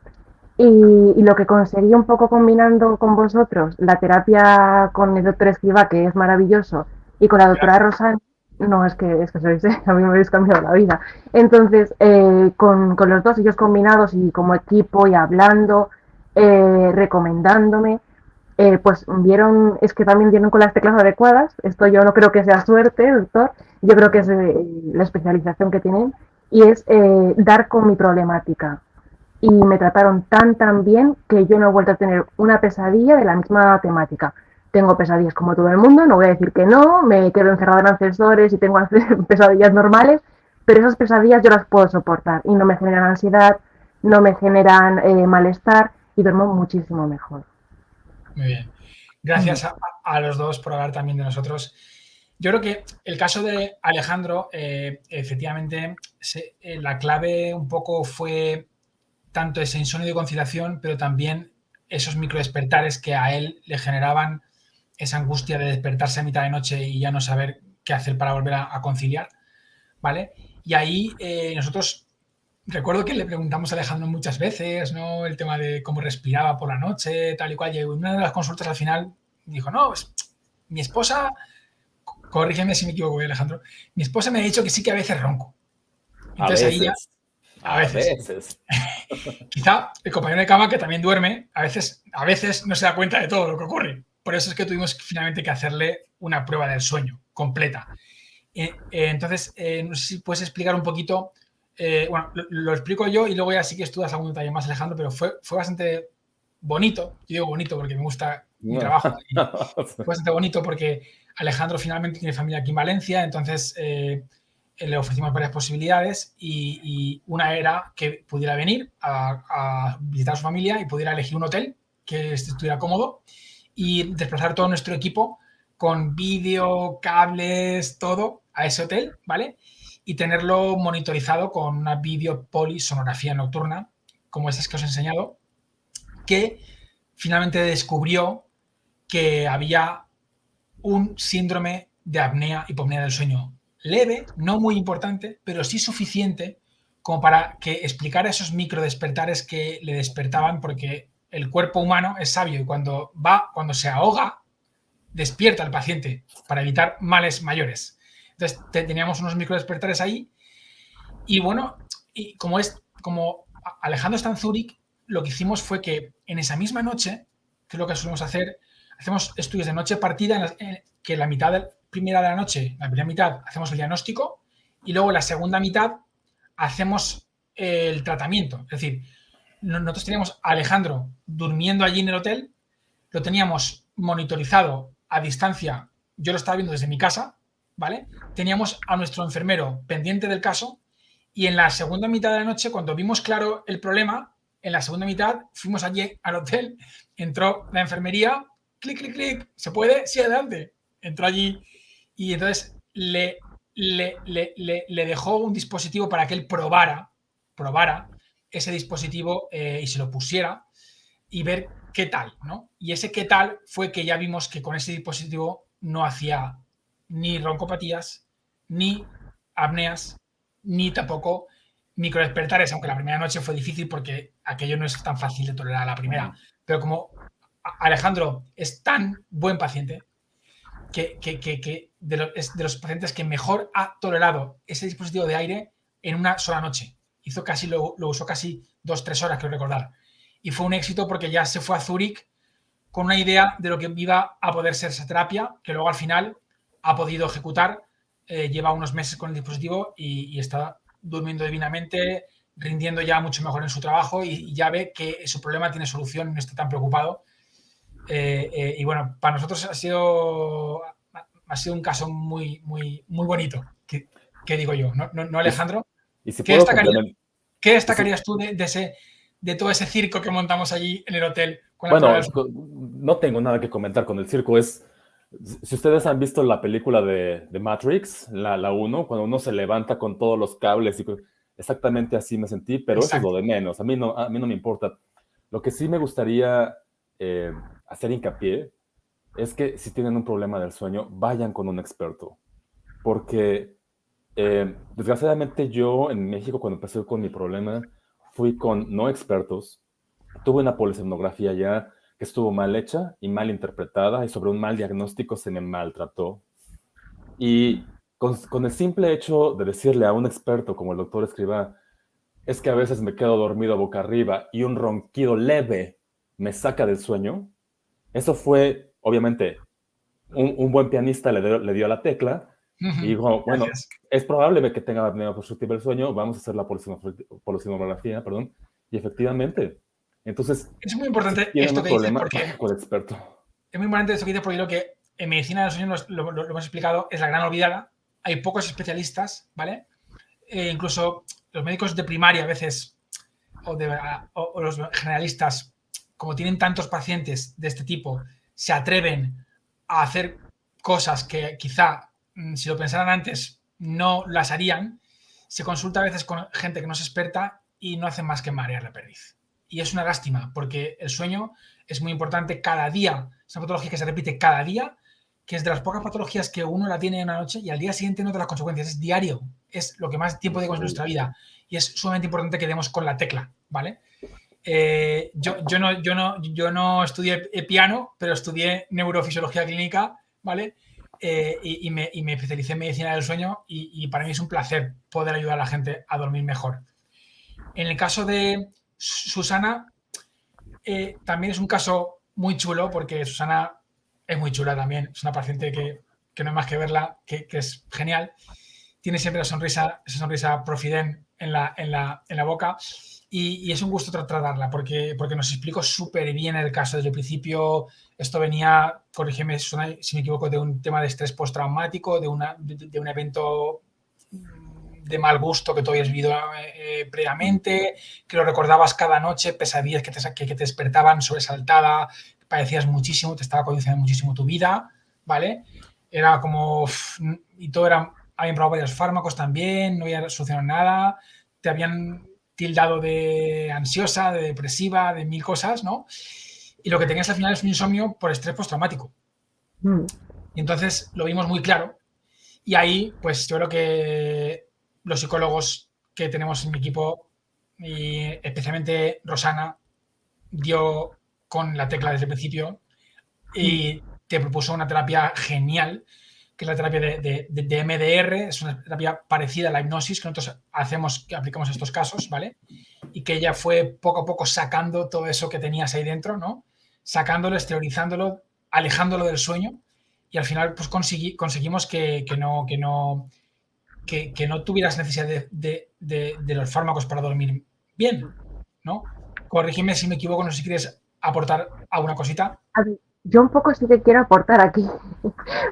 S3: Y lo que conseguí un poco combinando con vosotros, la terapia con el doctor Escrivá, que es maravilloso, y con la doctora Rosa, no, es que sois, a mí me habéis cambiado la vida. Entonces, con los dos, ellos combinados y como equipo y hablando, recomendándome, pues vieron, es que también dieron con las teclas adecuadas. Esto yo no creo que sea suerte, doctor, yo creo que es la especialización que tienen, y es dar con mi problemática. Y me trataron tan bien que yo no he vuelto a tener una pesadilla de la misma temática. Tengo pesadillas como todo el mundo, no voy a decir que no, me quedo encerrada en ascensores y tengo pesadillas normales, pero esas pesadillas yo las puedo soportar y no me generan ansiedad, no me generan malestar y duermo muchísimo mejor.
S1: Muy bien. Gracias a los dos por hablar también de nosotros. Yo creo que el caso de Alejandro, efectivamente, la clave un poco fue tanto ese insomnio de conciliación, pero también esos microdespertares que a él le generaban esa angustia de despertarse a mitad de noche y ya no saber qué hacer para volver a conciliar, ¿vale? Y ahí nosotros, recuerdo que le preguntamos a Alejandro muchas veces, ¿no? El tema de cómo respiraba por la noche, tal y cual, y en una de las consultas al final dijo, no, pues, mi esposa, corrígeme si me equivoco, Alejandro, mi esposa me ha dicho que sí que a veces ronco. Entonces
S2: A
S1: ahí ya,
S2: veces,
S1: a
S2: a
S1: veces.
S2: veces.
S1: Quizá el compañero de cama que también duerme, a veces no se da cuenta de todo lo que ocurre. Por eso es que tuvimos finalmente que hacerle una prueba del sueño completa. Entonces, no sé si puedes explicar un poquito, bueno, lo explico yo y luego ya sí que estudias algún detalle más, Alejandro, pero fue bastante bonito. Yo digo bonito porque me gusta mi trabajo. Y fue bastante bonito porque Alejandro finalmente tiene familia aquí en Valencia, entonces le ofrecimos varias posibilidades y una era que pudiera venir a visitar a su familia y pudiera elegir un hotel que estuviera cómodo y desplazar todo nuestro equipo con vídeo, cables, todo a ese hotel, ¿vale? Y tenerlo monitorizado con una videopolisonografía nocturna, como esas que os he enseñado, que finalmente descubrió que había un síndrome de apnea, hipopnea del sueño leve, no muy importante, pero sí suficiente como para que explicara esos microdespertares que le despertaban, porque el cuerpo humano es sabio y cuando se ahoga, despierta al paciente para evitar males mayores. Entonces teníamos unos microdespertares ahí y bueno, y como Alejandro está en Zúrich, lo que hicimos fue que en esa misma noche, que es lo que solemos hacer, hacemos estudios de noche partida, que la primera de la noche, la primera mitad, hacemos el diagnóstico y luego la segunda mitad hacemos el tratamiento. Es decir, nosotros teníamos a Alejandro durmiendo allí en el hotel, lo teníamos monitorizado a distancia, yo lo estaba viendo desde mi casa, ¿vale? Teníamos a nuestro enfermero pendiente del caso y en la segunda mitad de la noche, cuando vimos claro el problema, en la segunda mitad fuimos allí al hotel, entró la enfermería, clic, clic, clic, ¿se puede? Sí, adelante. Entró allí y entonces le dejó un dispositivo para que él probara ese dispositivo y se lo pusiera y ver qué tal, ¿no? Y ese qué tal fue que ya vimos que con ese dispositivo no hacía ni roncopatías, ni apneas, ni tampoco microdespertares, aunque la primera noche fue difícil porque aquello no es tan fácil de tolerar a la primera. Pero como Alejandro es tan buen paciente, que es de los pacientes que mejor ha tolerado ese dispositivo de aire en una sola noche. Lo usó casi 2-3 horas, creo recordar. Y fue un éxito porque ya se fue a Zúrich con una idea de lo que iba a poder ser esa terapia, que luego al final ha podido ejecutar. Lleva unos meses con el dispositivo y está durmiendo divinamente, rindiendo ya mucho mejor en su trabajo y ya ve que su problema tiene solución y no está tan preocupado. Y bueno, para nosotros ha sido un caso muy, muy, muy bonito, que digo yo, ¿no, Alejandro?
S2: Y si
S1: ¿Qué
S2: puedo
S1: destacarías tú de todo ese circo que montamos allí en el hotel? Con la
S2: bueno,
S1: prueba del...
S2: no tengo nada que comentar con el circo. Es Si ustedes han visto la película de Matrix, la 1, cuando uno se levanta con todos los cables, exactamente así me sentí, pero eso es
S1: Exacto.
S2: lo de menos, a mí no me importa. Lo que sí me gustaría hacer hincapié es que si tienen un problema del sueño, vayan con un experto, porque desgraciadamente yo en México, cuando empecé con mi problema, fui con no expertos, tuve una polisomnografía ya que estuvo mal hecha y mal interpretada, y sobre un mal diagnóstico se me maltrató. Y con el simple hecho de decirle a un experto como el doctor Escrivá, es que a veces me quedo dormido boca arriba y un ronquido leve me saca del sueño, eso fue, obviamente, un buen pianista le dio a la tecla y dijo, bueno,
S1: Gracias.
S2: es probable que tenga apnea obstructiva del sueño, vamos a hacer la polisomnografía, perdón, y efectivamente. Entonces,
S1: Es muy
S2: si
S1: importante
S2: tienen
S1: esto
S2: un
S1: que dices
S2: problema,
S1: porque
S2: con el experto.
S1: es muy importante esto que dices porque lo que en medicina del sueño lo hemos explicado es la gran olvidada. Hay pocos especialistas, ¿vale? Incluso los médicos de primaria a veces o los generalistas, como tienen tantos pacientes de este tipo, se atreven a hacer cosas que quizá si lo pensaran antes no las harían. Se consulta a veces con gente que no es experta y no hacen más que marear la perdiz. Y es una lástima porque el sueño es muy importante cada día. Es una patología que se repite cada día, que es de las pocas patologías que uno la tiene en una noche y al día siguiente nota las consecuencias. Es diario, es lo que más tiempo dedicamos en nuestra vida y es sumamente importante que demos con la tecla, ¿vale? Yo no estudié piano, pero estudié neurofisiología clínica, ¿vale? Y me especialicé en medicina del sueño y para mí es un placer poder ayudar a la gente a dormir mejor. En el caso de Susana, también es un caso muy chulo porque Susana es muy chula también. Es una paciente que no hay más que verla, que es genial. Tiene siempre esa sonrisa profiden en la boca y es un gusto tratarla porque nos explicó súper bien el caso desde el principio. Esto venía, corrígeme si me equivoco, de un tema de estrés postraumático, de un evento de mal gusto que tú habías vivido previamente, que lo recordabas cada noche, pesadillas que te despertaban sobresaltada, padecías muchísimo, te estaba condicionando muchísimo tu vida, ¿vale? Era como... y todo era... Habían probado varios fármacos también, no había solucionado nada, te habían tildado de ansiosa, de depresiva, de mil cosas, ¿no? Y lo que tenías al final es un insomnio por estrés postraumático. Y entonces lo vimos muy claro. Y ahí, pues yo creo que los psicólogos que tenemos en mi equipo, y especialmente Rosana, dio con la tecla desde el principio y te propuso una terapia genial, que es la terapia de MDR, es una terapia parecida a la hipnosis que nosotros hacemos, que aplicamos estos casos, ¿vale? Y que ella fue poco a poco sacando todo eso que tenías ahí dentro, ¿no? Sacándolo, exteriorizándolo, alejándolo del sueño y al final pues conseguimos que no tuvieras necesidad de los fármacos para dormir bien, ¿no? Corrígeme si me equivoco, no sé si quieres aportar alguna cosita.
S3: A ver, yo un poco sí que quiero aportar aquí,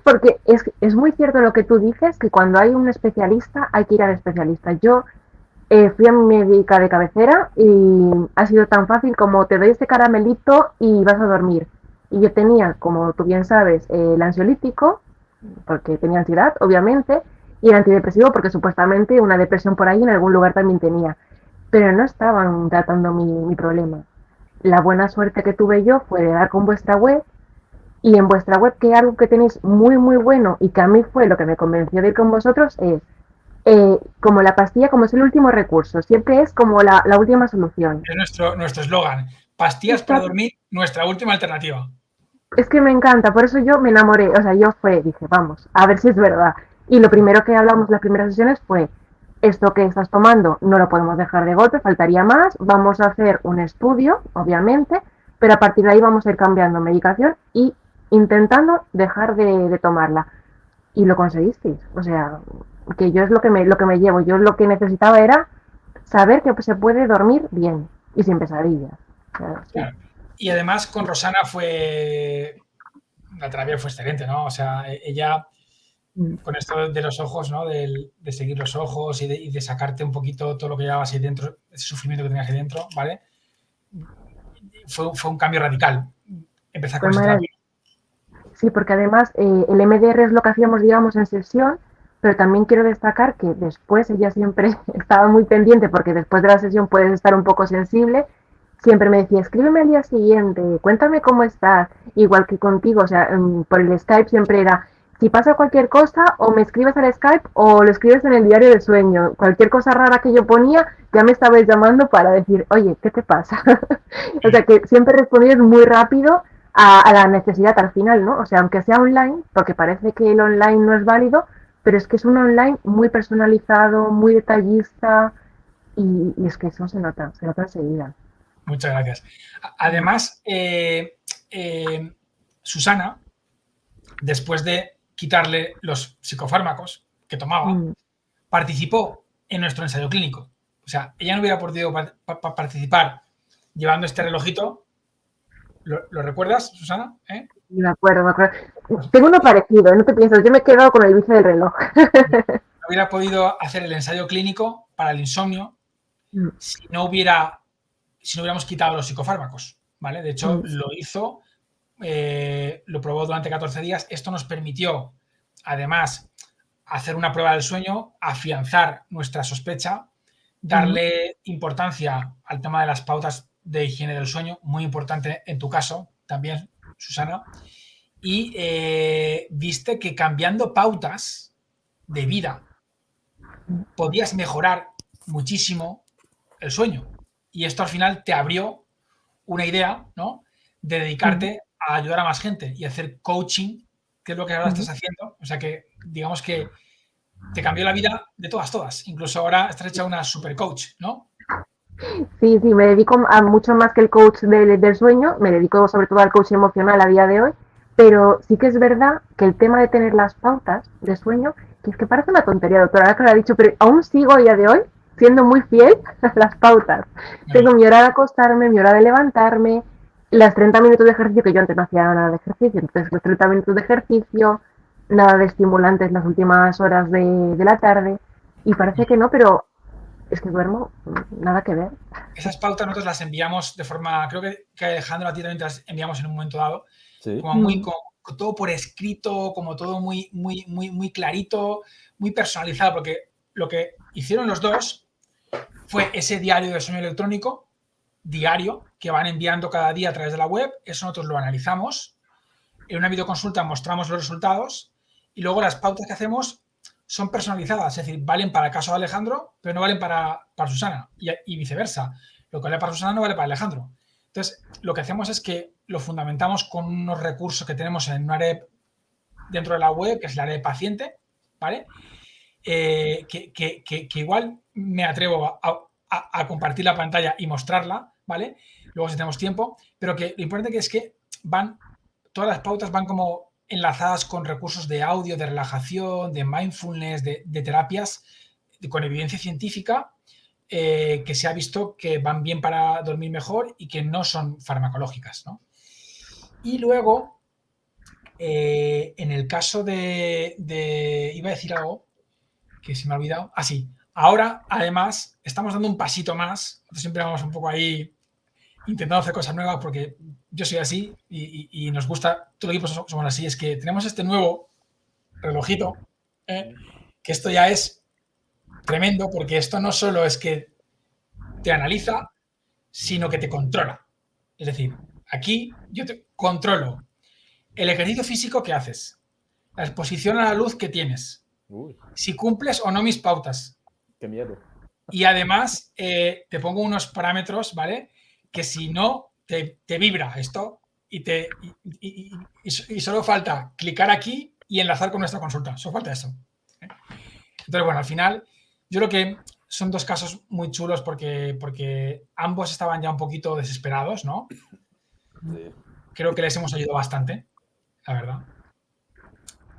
S3: porque es muy cierto lo que tú dices, que cuando hay un especialista hay que ir al especialista. Yo fui a mi médica de cabecera y ha sido tan fácil como te doy este caramelito y vas a dormir. Y yo tenía, como tú bien sabes, el ansiolítico, porque tenía ansiedad, obviamente, y el antidepresivo, porque supuestamente una depresión por ahí en algún lugar también tenía. Pero no estaban tratando mi problema. La buena suerte que tuve yo fue de dar con vuestra web y en vuestra web, que algo que tenéis muy, muy bueno y que a mí fue lo que me convenció de ir con vosotros es como la pastilla, como es el último recurso, siempre es como la última solución.
S1: Es nuestro eslogan. Pastillas para dormir, nuestra última alternativa.
S3: Es que me encanta, por eso yo me enamoré, o sea, dije, vamos, a ver si es verdad. Y lo primero que hablamos las primeras sesiones fue, esto que estás tomando no lo podemos dejar de golpe, faltaría más, vamos a hacer un estudio, obviamente, pero a partir de ahí vamos a ir cambiando medicación y intentando dejar de tomarla. Y lo conseguisteis, o sea, que yo es lo que me llevo, yo lo que necesitaba era saber que se puede dormir bien y sin pesadillas. O sea, sí.
S1: Claro. Y además con Rosana la terapia fue excelente, ¿no? O sea, ella con esto de los ojos, ¿no? De seguir los ojos y de sacarte un poquito todo lo que llevabas ahí dentro, ese sufrimiento que tenías ahí dentro, ¿vale? Fue un cambio radical empezar con esa terapia.
S3: Sí, porque además el MDR es lo que hacíamos, digamos, en sesión, pero también quiero destacar que después ella siempre estaba muy pendiente, porque después de la sesión puedes estar un poco sensible, siempre me decía, escríbeme al día siguiente, cuéntame cómo estás, igual que contigo, o sea, por el Skype siempre era, si pasa cualquier cosa, o me escribes al Skype o lo escribes en el diario de sueño, cualquier cosa rara que yo ponía, ya me estabais llamando para decir, oye, ¿qué te pasa? O sea, que siempre respondías muy rápido a la necesidad al final, ¿no? O sea, aunque sea online, porque parece que el online no es válido, pero es que es un online muy personalizado, muy detallista y es que eso se nota enseguida.
S1: Muchas gracias. Además, Susana, después de quitarle los psicofármacos que tomaba, participó en nuestro ensayo clínico. O sea, ella no hubiera podido participar llevando este relojito. ¿Lo recuerdas, Susana?
S3: Me acuerdo, me acuerdo. Tengo uno parecido, no te piensas, yo me he quedado con el bici del reloj.
S1: No hubiera podido hacer el ensayo clínico para el insomnio si no hubiéramos quitado los psicofármacos, ¿vale? De hecho, lo hizo, lo probó durante 14 días. Esto nos permitió, además, hacer una prueba del sueño, afianzar nuestra sospecha, darle importancia al tema de las pautas de higiene del sueño, muy importante en tu caso también, Susana, y viste que cambiando pautas de vida podías mejorar muchísimo el sueño. Y esto al final te abrió una idea, ¿no? De dedicarte a ayudar a más gente y hacer coaching, que es lo que ahora estás haciendo. O sea que, digamos que te cambió la vida de todas. Incluso ahora estás hecha una super coach, ¿no?
S3: Sí, me dedico a mucho más que el coach del sueño, me dedico sobre todo al coach emocional a día de hoy, pero sí que es verdad que el tema de tener las pautas de sueño, que es que parece una tontería, doctora, ahora que lo ha dicho, pero aún sigo a día de hoy siendo muy fiel a las pautas. Tengo mi hora de acostarme, mi hora de levantarme, las 30 minutos de ejercicio, que yo antes no hacía nada de ejercicio, entonces los 30 minutos de ejercicio, nada de estimulantes las últimas horas de la tarde, y parece que no, pero es que duermo, nada que ver.
S1: Esas pautas nosotros las enviamos de forma, creo que Alejandro a ti también te las enviamos en un momento dado,
S2: Sí.
S1: como muy, como todo por escrito, como todo muy clarito, muy personalizado, porque lo que hicieron los dos fue ese diario de sueño electrónico, diario, que van enviando cada día a través de la web. Eso nosotros lo analizamos. En una videoconsulta mostramos los resultados y luego las pautas que hacemos son personalizadas, es decir, valen para el caso de Alejandro, pero no valen para Susana y viceversa. Lo que vale para Susana no vale para Alejandro. Entonces, lo que hacemos es que lo fundamentamos con unos recursos que tenemos en una área dentro de la web, que es la área de paciente, ¿vale? Que igual me atrevo a compartir la pantalla y mostrarla, ¿vale? Luego si tenemos tiempo, pero que lo importante es que todas las pautas van como enlazadas con recursos de audio, de relajación, de mindfulness, de terapias con evidencia científica que se ha visto que van bien para dormir mejor y que no son farmacológicas, ¿no? Y luego, en el caso iba a decir algo que se me ha olvidado. Sí. Ahora, además, estamos dando un pasito más. Nosotros siempre vamos un poco ahí intentando hacer cosas nuevas porque yo soy así y nos gusta, todo el equipo somos así. Es que tenemos este nuevo relojito, que esto ya es tremendo porque esto no solo es que te analiza, sino que te controla. Es decir, aquí yo te controlo el ejercicio físico que haces, la exposición a la luz que tienes, si cumples o no mis pautas.
S2: Qué miedo.
S1: Y además te pongo unos parámetros, ¿vale? Que si no, te vibra esto y solo falta clicar aquí y enlazar con nuestra consulta. Solo falta eso. Entonces, bueno, al final, yo creo que son dos casos muy chulos porque ambos estaban ya un poquito desesperados, ¿no?
S2: Sí.
S1: Creo que les hemos ayudado bastante, la verdad.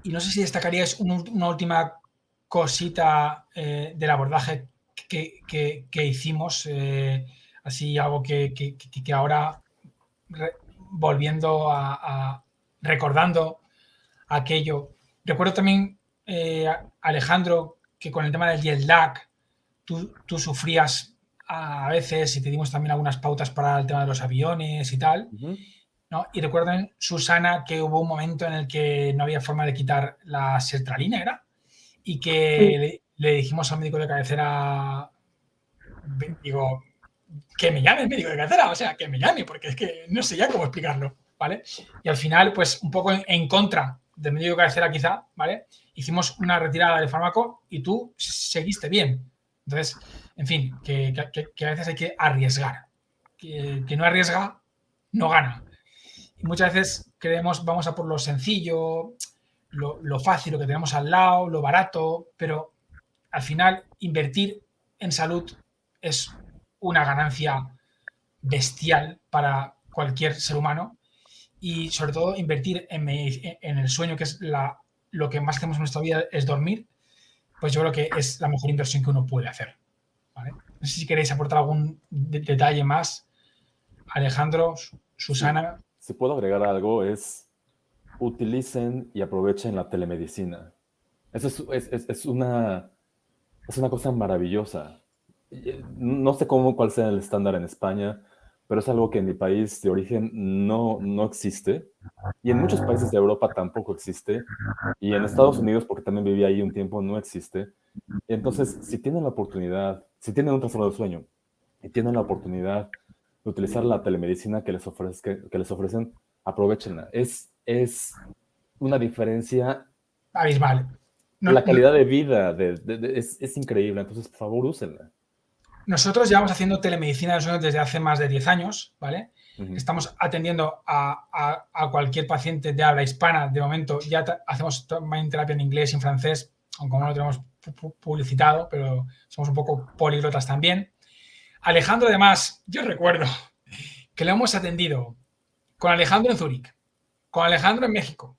S1: Y no sé si destacaríais una última cosita del abordaje que hicimos, así algo que ahora volviendo recordando aquello. Recuerdo también, Alejandro, que con el tema del jet lag tú sufrías a veces y te dimos también algunas pautas para el tema de los aviones y tal. ¿no? Y recuerden, Susana, que hubo un momento en el que no había forma de quitar la sertralina, ¿era? Y que le dijimos al médico de cabecera, digo, que me llame el médico de cabecera, o sea, que me llame, porque es que no sé ya cómo explicarlo, ¿vale? Y al final, pues un poco en contra del médico de cabecera quizá, ¿vale? Hicimos una retirada del fármaco y tú seguiste bien. Entonces, en fin, que a veces hay que arriesgar. Que no arriesga, no gana. Y muchas veces creemos, vamos a por lo sencillo, lo fácil, lo que tenemos al lado, lo barato, pero al final invertir en salud es una ganancia bestial para cualquier ser humano y sobre todo invertir en el sueño, que es lo que más hacemos en nuestra vida, es dormir, pues yo creo que es la mejor inversión que uno puede hacer, ¿vale? No sé si queréis aportar algún detalle más. Alejandro, Susana.
S2: Si puedo agregar algo, es utilicen y aprovechen la telemedicina. Eso es una cosa maravillosa. No sé cuál sea el estándar en España, pero es algo que en mi país de origen no existe. Y en muchos países de Europa tampoco existe. Y en Estados Unidos, porque también viví ahí un tiempo, no existe. Entonces, si tienen la oportunidad, si tienen un trastorno del sueño y tienen la oportunidad de utilizar la telemedicina que les ofrecen, aprovechenla. Es una diferencia
S1: Abismal.
S2: la calidad de vida es increíble, entonces por favor úsenla.
S1: Nosotros llevamos haciendo telemedicina desde hace más de 10 años, ¿vale? Estamos atendiendo a cualquier paciente de habla hispana. De momento ya hacemos también terapia en inglés y en francés, aunque no lo tenemos publicitado, pero somos un poco políglotas también. Alejandro, además, yo recuerdo que lo hemos atendido con Alejandro en Zúrich, con Alejandro en México,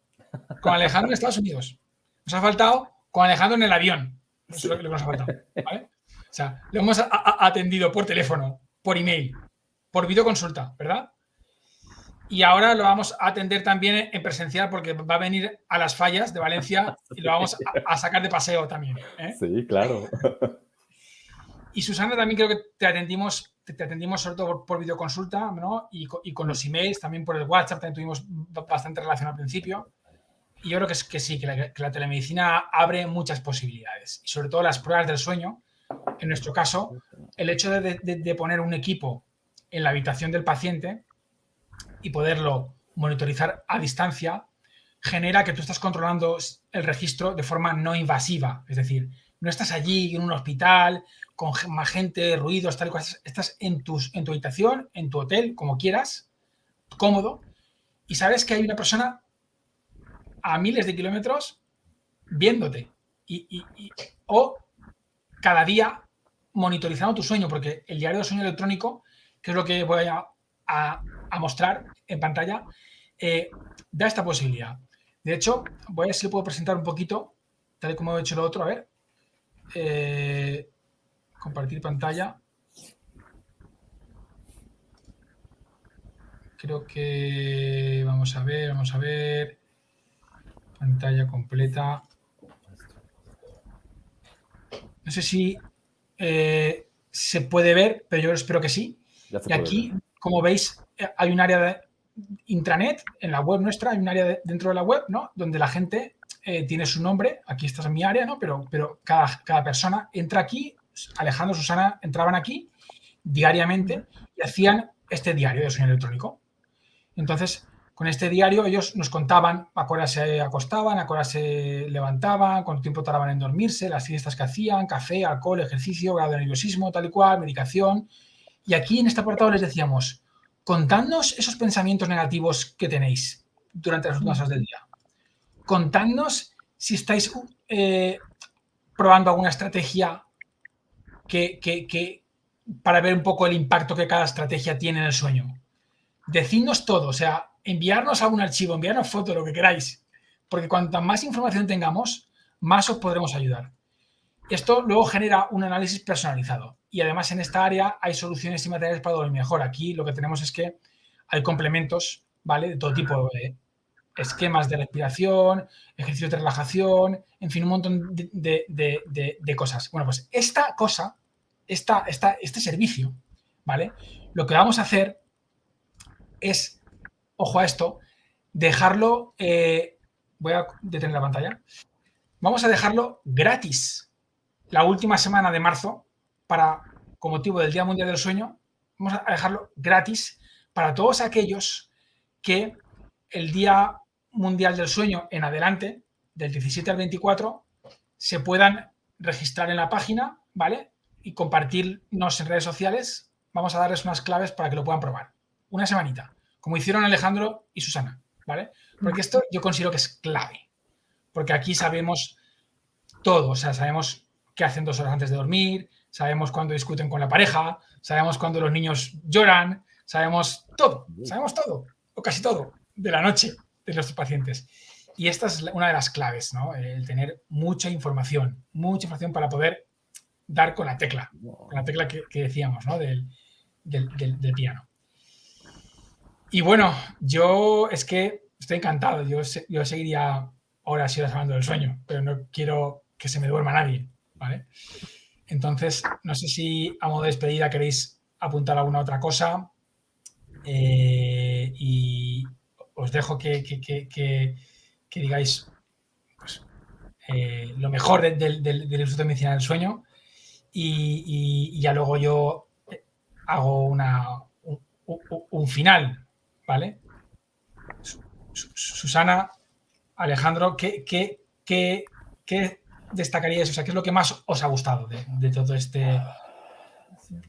S1: con Alejandro en Estados Unidos. Nos ha faltado con Alejandro en el avión. Eso es lo que nos ha faltado, ¿vale? O sea, lo hemos atendido por teléfono, por email, por videoconsulta, ¿verdad? Y ahora lo vamos a atender también en presencial porque va a venir a Las Fallas de Valencia y lo vamos a sacar de paseo también, ¿eh?
S2: Sí, claro.
S1: Y Susana, también creo que te atendimos sobre todo por videoconsulta, ¿no? Y con los emails, también por el WhatsApp, también tuvimos bastante relación al principio. Y yo creo que sí, que la telemedicina abre muchas posibilidades. Y sobre todo las pruebas del sueño. En nuestro caso, el hecho de poner un equipo en la habitación del paciente y poderlo monitorizar a distancia genera que tú estás controlando el registro de forma no invasiva. Es decir, no estás allí en un hospital con más gente, ruidos, tal y cual. Estás en tu habitación, en tu hotel, como quieras, cómodo, y sabes que hay una persona a miles de kilómetros viéndote o cada día monitorizando tu sueño, porque el diario de sueño electrónico, que es lo que voy a mostrar en pantalla, da esta posibilidad. De hecho, voy a ver si lo puedo presentar un poquito, tal y como he hecho lo otro. A ver. Compartir pantalla. Creo que... Vamos a ver. Pantalla completa. No sé si se puede ver, pero yo espero que sí. Y aquí, como veis, hay un área de intranet en la web nuestra, hay un área dentro de la web, ¿no? Donde la gente tiene su nombre. Aquí esta es mi área, ¿no? Pero cada persona entra aquí. Alejandro, Susana entraban aquí diariamente y hacían este diario de sueño electrónico. Entonces, con este diario ellos nos contaban a qué hora se acostaban, a qué hora se levantaban, cuánto tiempo tardaban en dormirse, las fiestas que hacían, café, alcohol, ejercicio, grado de nerviosismo, tal y cual, medicación. Y aquí en este apartado les decíamos, contadnos esos pensamientos negativos que tenéis durante las últimas horas del día. Contadnos si estáis probando alguna estrategia que para ver un poco el impacto que cada estrategia tiene en el sueño. Decidnos todo, o sea, enviarnos algún archivo, enviarnos fotos, lo que queráis, porque cuanta más información tengamos, más os podremos ayudar. Esto luego genera un análisis personalizado y además en esta área hay soluciones y materiales para dormir mejor. Aquí lo que tenemos es que hay complementos, ¿vale? De todo tipo, esquemas de respiración, ejercicios de relajación, en fin, un montón de cosas. Bueno, pues esta cosa, este servicio, ¿vale? Lo que vamos a hacer es ojo a esto, dejarlo, voy a detener la pantalla, vamos a dejarlo gratis la última semana de marzo con motivo del Día Mundial del Sueño, vamos a dejarlo gratis para todos aquellos que el Día Mundial del Sueño en adelante, del 17 al 24, se puedan registrar en la página, ¿vale? Y compartirnos en redes sociales. Vamos a darles unas claves para que lo puedan probar. Una semanita, como hicieron Alejandro y Susana, ¿vale? Porque esto yo considero que es clave, porque aquí sabemos todo, o sea, sabemos qué hacen 2 horas antes de dormir, sabemos cuándo discuten con la pareja, sabemos cuándo los niños lloran, sabemos todo, o casi todo, de la noche de nuestros pacientes. Y esta es una de las claves, ¿no? El tener mucha información para poder dar con la tecla que decíamos, ¿no? Del piano. Y bueno, yo es que estoy encantado, yo seguiría horas y horas hablando del sueño, pero no quiero que se me duerma nadie, ¿vale? Entonces, no sé si a modo de despedida queréis apuntar alguna otra cosa y os dejo que digáis pues, lo mejor del Instituto de Medicina del Sueño y ya luego yo hago un final, ¿vale? Susana, Alejandro, ¿qué destacaríais? O sea, ¿qué es lo que más os ha gustado de todo este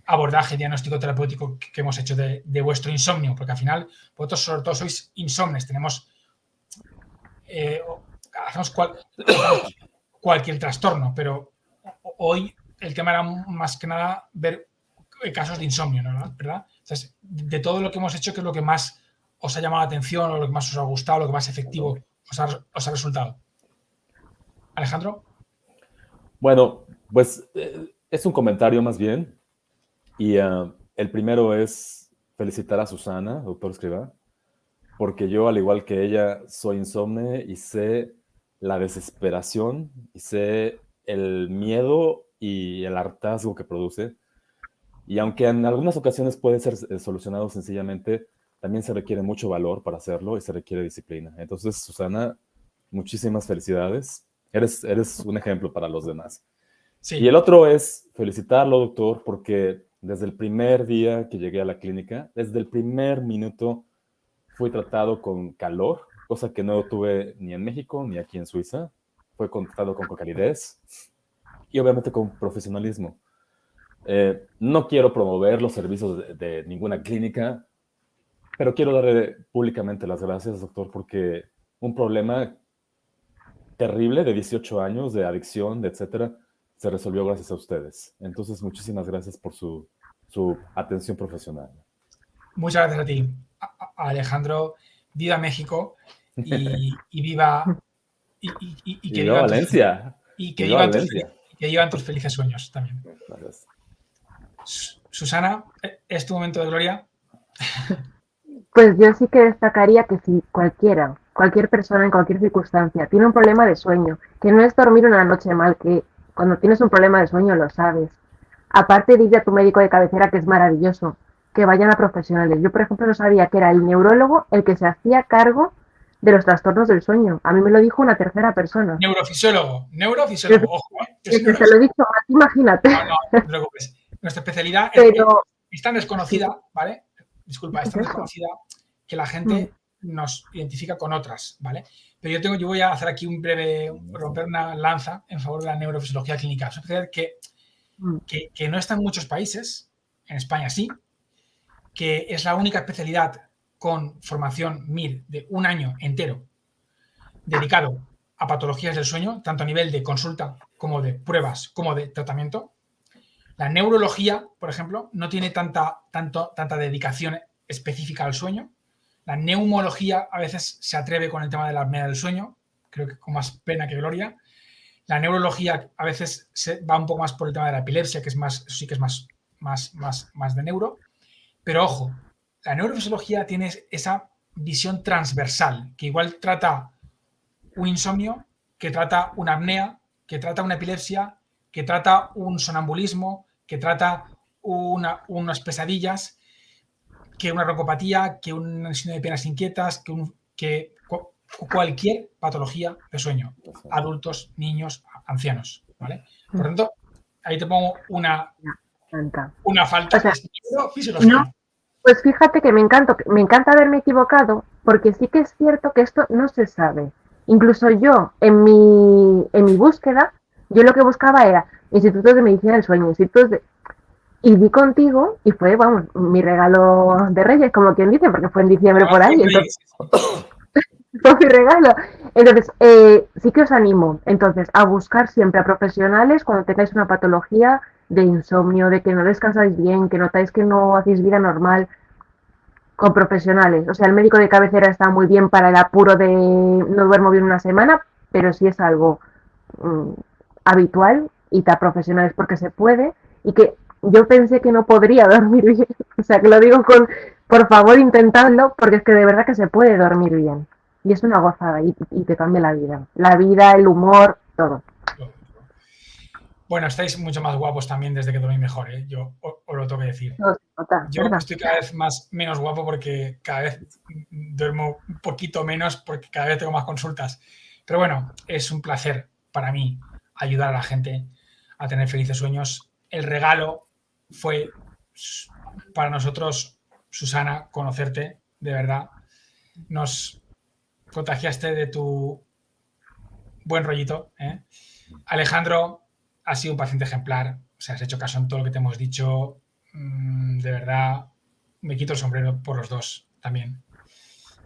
S1: abordaje diagnóstico terapéutico que hemos hecho de vuestro insomnio? Porque al final vosotros sobre todo sois insomnes, hacemos cualquier trastorno, pero hoy el tema era más que nada ver casos de insomnio, ¿no? ¿Verdad? Entonces, de todo lo que hemos hecho, ¿qué es lo que más os ha llamado la atención o lo que más os ha gustado, lo que más efectivo os ha resultado? Alejandro.
S2: Bueno, pues es un comentario más bien. Y el primero es felicitar a Susana, doctor Escrivá, porque yo, al igual que ella, soy insomne y sé la desesperación y sé el miedo y el hartazgo que produce. Y aunque en algunas ocasiones puede ser solucionado sencillamente, también se requiere mucho valor para hacerlo y se requiere disciplina. Entonces, Susana, muchísimas felicidades. Eres un ejemplo para los demás. Sí. Y el otro es felicitarlo, doctor, porque desde el primer día que llegué a la clínica, desde el primer minuto, fui tratado con calor, cosa que no tuve ni en México ni aquí en Suiza. Fue tratado con calidez y obviamente con profesionalismo. No quiero promover los servicios de ninguna clínica, pero quiero darle públicamente las gracias, doctor, porque un problema terrible de 18 años, de adicción, de etcétera, se resolvió gracias a ustedes. Entonces, muchísimas gracias por su atención profesional.
S1: Muchas gracias a ti, Alejandro. Viva México y viva... Y que
S2: viva Valencia.
S1: Que vivan tus felices sueños también.
S2: Gracias.
S1: Susana, ¿es tu momento de gloria?
S3: Pues yo sí que destacaría que si cualquier persona en cualquier circunstancia tiene un problema de sueño, que no es dormir una noche mal, que cuando tienes un problema de sueño lo sabes. Aparte, dile a tu médico de cabecera que es maravilloso, que vayan a profesionales. Yo, por ejemplo, no sabía que era el neurólogo el que se hacía cargo de los trastornos del sueño. A mí me lo dijo una tercera persona.
S1: Neurofisiólogo, ojo.
S3: Se lo he dicho más, imagínate.
S1: No te preocupes. Nuestra especialidad es tan desconocida, ¿vale? Disculpa, es tan desconocida que la gente nos identifica con otras, ¿vale? Pero yo voy a hacer aquí romper una lanza en favor de la neurofisiología clínica. Es una especialidad que no está en muchos países, en España sí, que es la única especialidad con formación MIR de un año entero dedicado a patologías del sueño, tanto a nivel de consulta como de pruebas como de tratamiento. La neurología, por ejemplo, no tiene tanta dedicación específica al sueño. La neumología a veces se atreve con el tema de la apnea del sueño, creo que con más pena que gloria. La neurología a veces se va un poco más por el tema de la epilepsia, que es más de neuro. Pero ojo, la neurofisiología tiene esa visión transversal, que igual trata un insomnio, que trata una apnea, que trata una epilepsia, que trata un sonambulismo, que trata unas pesadillas. que una broncopatía, que un síndrome de piernas inquietas, que cualquier patología de sueño, adultos, niños, ancianos, ¿vale? Por lo tanto, ahí te pongo una falta,
S3: o sea,
S1: es fisiología.
S3: No, pues fíjate que me encanta haberme equivocado, porque sí que es cierto que esto no se sabe. Incluso yo, en mi búsqueda, yo lo que buscaba era institutos de medicina del sueño, y di contigo, y fue, vamos, mi regalo de Reyes, como quien dice, porque fue en diciembre por ahí, entonces fue mi regalo. Entonces, sí que os animo, entonces, a buscar siempre a profesionales cuando tengáis una patología de insomnio, de que no descansáis bien, que notáis que no hacéis vida normal, con profesionales. O sea, el médico de cabecera está muy bien para el apuro de no duermo bien una semana, pero si es algo habitual, y a profesionales porque se puede, y que yo pensé que no podría dormir bien. O sea, que lo digo por favor, intentadlo, porque es que de verdad que se puede dormir bien. Y es una gozada y te cambia la vida. La vida, el humor, todo.
S1: Bueno, estáis mucho más guapos también desde que dormí mejor, ¿eh? Yo os lo tengo que decir. Yo estoy cada vez menos guapo porque cada vez duermo un poquito menos porque cada vez tengo más consultas. Pero bueno, es un placer para mí ayudar a la gente a tener felices sueños. El regalo fue para nosotros, Susana, conocerte, de verdad. Nos contagiaste de tu buen rollito, ¿eh? Alejandro, has sido un paciente ejemplar, o sea, has hecho caso en todo lo que te hemos dicho, de verdad, me quito el sombrero por los dos también.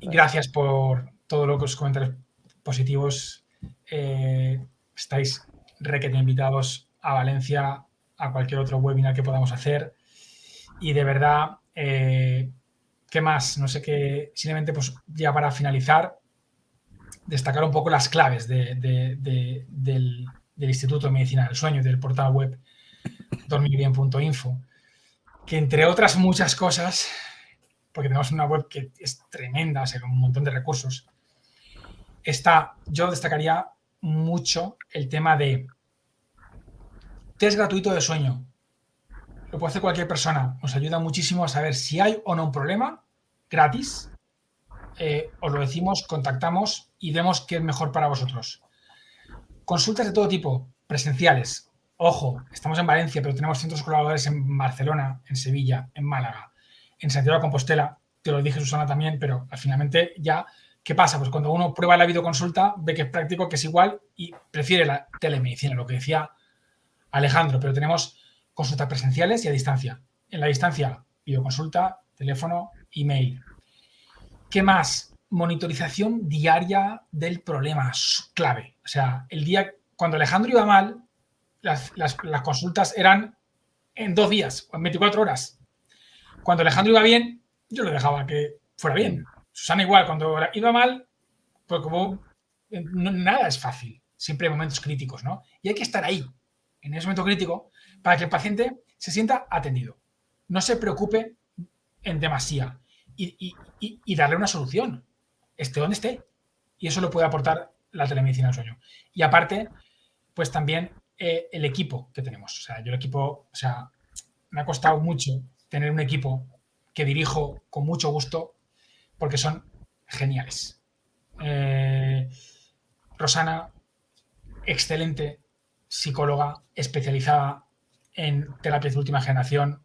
S1: Y gracias por todos los comentarios positivos. Estáis requete invitados a Valencia, a cualquier otro webinar que podamos hacer. Y de verdad, ¿qué más? No sé qué, simplemente pues ya para finalizar, destacar un poco las claves del Instituto de Medicina del Sueño, del portal web dormirbien.info, que entre otras muchas cosas, porque tenemos una web que es tremenda, o sea, con un montón de recursos, yo destacaría mucho el tema de test gratuito de sueño. Lo puede hacer cualquier persona, nos ayuda muchísimo a saber si hay o no un problema, gratis, os lo decimos, contactamos y vemos qué es mejor para vosotros. Consultas de todo tipo, presenciales. Ojo, estamos en Valencia, pero tenemos centros colaboradores en Barcelona, en Sevilla, en Málaga, en Santiago de Compostela. Te lo dije, Susana, también, pero finalmente ya, ¿qué pasa? Pues cuando uno prueba la videoconsulta, ve que es práctico, que es igual y prefiere la telemedicina, lo que decía Alejandro, pero tenemos consultas presenciales y a distancia. En la distancia, videoconsulta, teléfono, email. ¿Qué más? Monitorización diaria del problema, clave. O sea, el día, cuando Alejandro iba mal, las consultas eran en 2 días o en 24 horas. Cuando Alejandro iba bien, yo lo dejaba que fuera bien. Susana igual, cuando iba mal, pues como nada es fácil. Siempre hay momentos críticos, ¿no? Y hay que estar ahí, en ese momento crítico, para que el paciente se sienta atendido. No se preocupe en demasía y darle una solución, esté donde esté. Y eso lo puede aportar la telemedicina del sueño. Y aparte, pues también el equipo que tenemos. O sea, yo el equipo, o sea, me ha costado mucho tener un equipo que dirijo con mucho gusto porque son geniales. Rosana, excelente psicóloga especializada en terapias de última generación.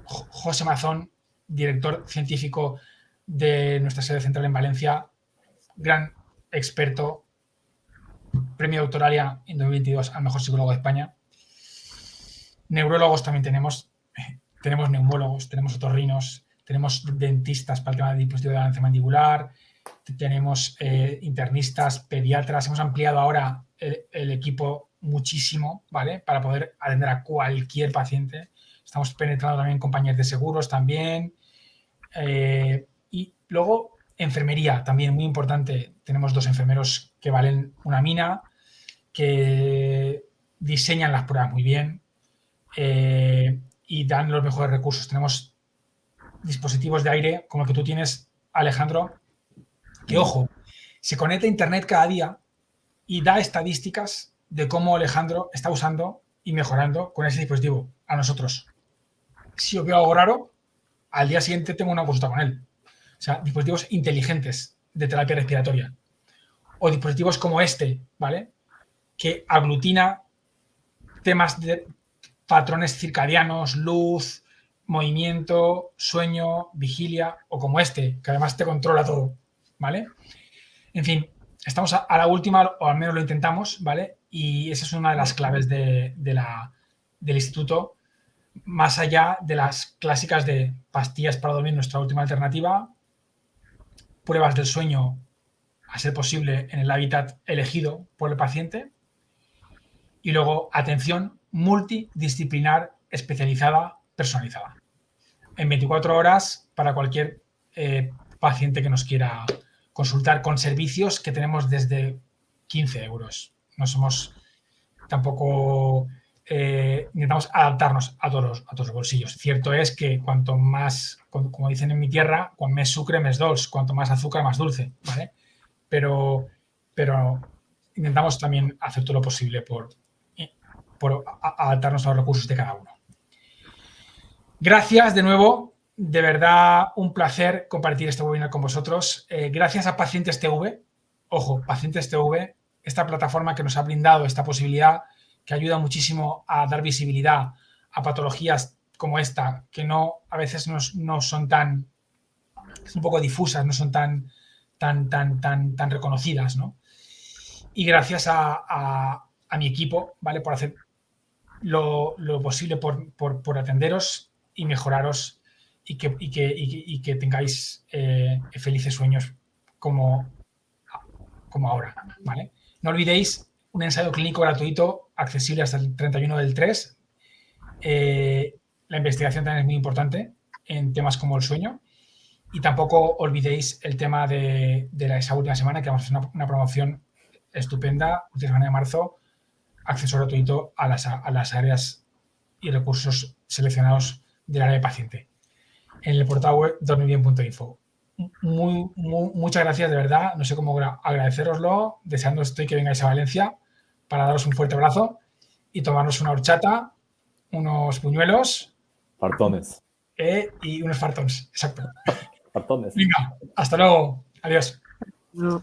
S1: José Mazón, director científico de nuestra sede central en Valencia, gran experto, premio Doctoralia en 2022 al mejor psicólogo de España. Neurólogos también tenemos neumólogos, tenemos otorrinos, tenemos dentistas para el tema del dispositivo de balance mandibular, tenemos internistas, pediatras. Hemos ampliado ahora el equipo muchísimo, ¿vale? Para poder atender a cualquier paciente. Estamos penetrando también en compañías de seguros también. Y luego, enfermería, también muy importante. Tenemos 2 enfermeros que valen una mina, que diseñan las pruebas muy bien y dan los mejores recursos. Tenemos dispositivos de aire como el que tú tienes, Alejandro, que, ojo, se conecta a internet cada día y da estadísticas de cómo Alejandro está usando y mejorando con ese dispositivo a nosotros. si yo veo algo raro, al día siguiente tengo una consulta con él. O sea, dispositivos inteligentes de terapia respiratoria. O dispositivos como este, ¿vale? Que aglutina temas de patrones circadianos, luz, movimiento, sueño, vigilia, o como este, que además te controla todo, ¿vale? En fin, estamos a la última, o al menos lo intentamos, ¿vale? Y esa es una de las claves del instituto, más allá de las clásicas de pastillas para dormir, nuestra última alternativa, pruebas del sueño, a ser posible, en el hábitat elegido por el paciente, y luego atención multidisciplinar, especializada, personalizada. En 24 horas para cualquier paciente que nos quiera consultar, con servicios que tenemos desde 15 euros. No somos tampoco... intentamos adaptarnos a todos los bolsillos. Cierto es que cuanto más, como dicen en mi tierra, cuanto más sucre, más dolç, cuanto más azúcar, más dulce, ¿vale? Pero intentamos también hacer todo lo posible por adaptarnos a los recursos de cada uno. Gracias de nuevo, de verdad un placer compartir este webinar con vosotros. Gracias a Pacientes TV, ojo, Pacientes TV, esta plataforma que nos ha brindado esta posibilidad, que ayuda muchísimo a dar visibilidad a patologías como esta, que a veces no son tan, un poco difusas, no son tan reconocidas, ¿no? Y gracias a mi equipo, ¿vale? Por hacer lo posible por atenderos y mejoraros y que tengáis felices sueños como ahora, ¿vale? No olvidéis un ensayo clínico gratuito accesible hasta el 31/3. La investigación también es muy importante en temas como el sueño. Y tampoco olvidéis el tema de esa última semana, que vamos a hacer una promoción estupenda, última semana de marzo, acceso gratuito a las áreas y recursos seleccionados del área de paciente en el portal web dormirbien.info. Muchas gracias, de verdad. No sé cómo agradeceroslo. Deseando estoy que vengáis a Valencia para daros un fuerte abrazo y tomarnos una horchata, unos buñuelos.
S2: Fartones.
S1: Y unos fartons, exacto.
S2: Fartones.
S1: Venga, hasta luego. Adiós.
S3: No.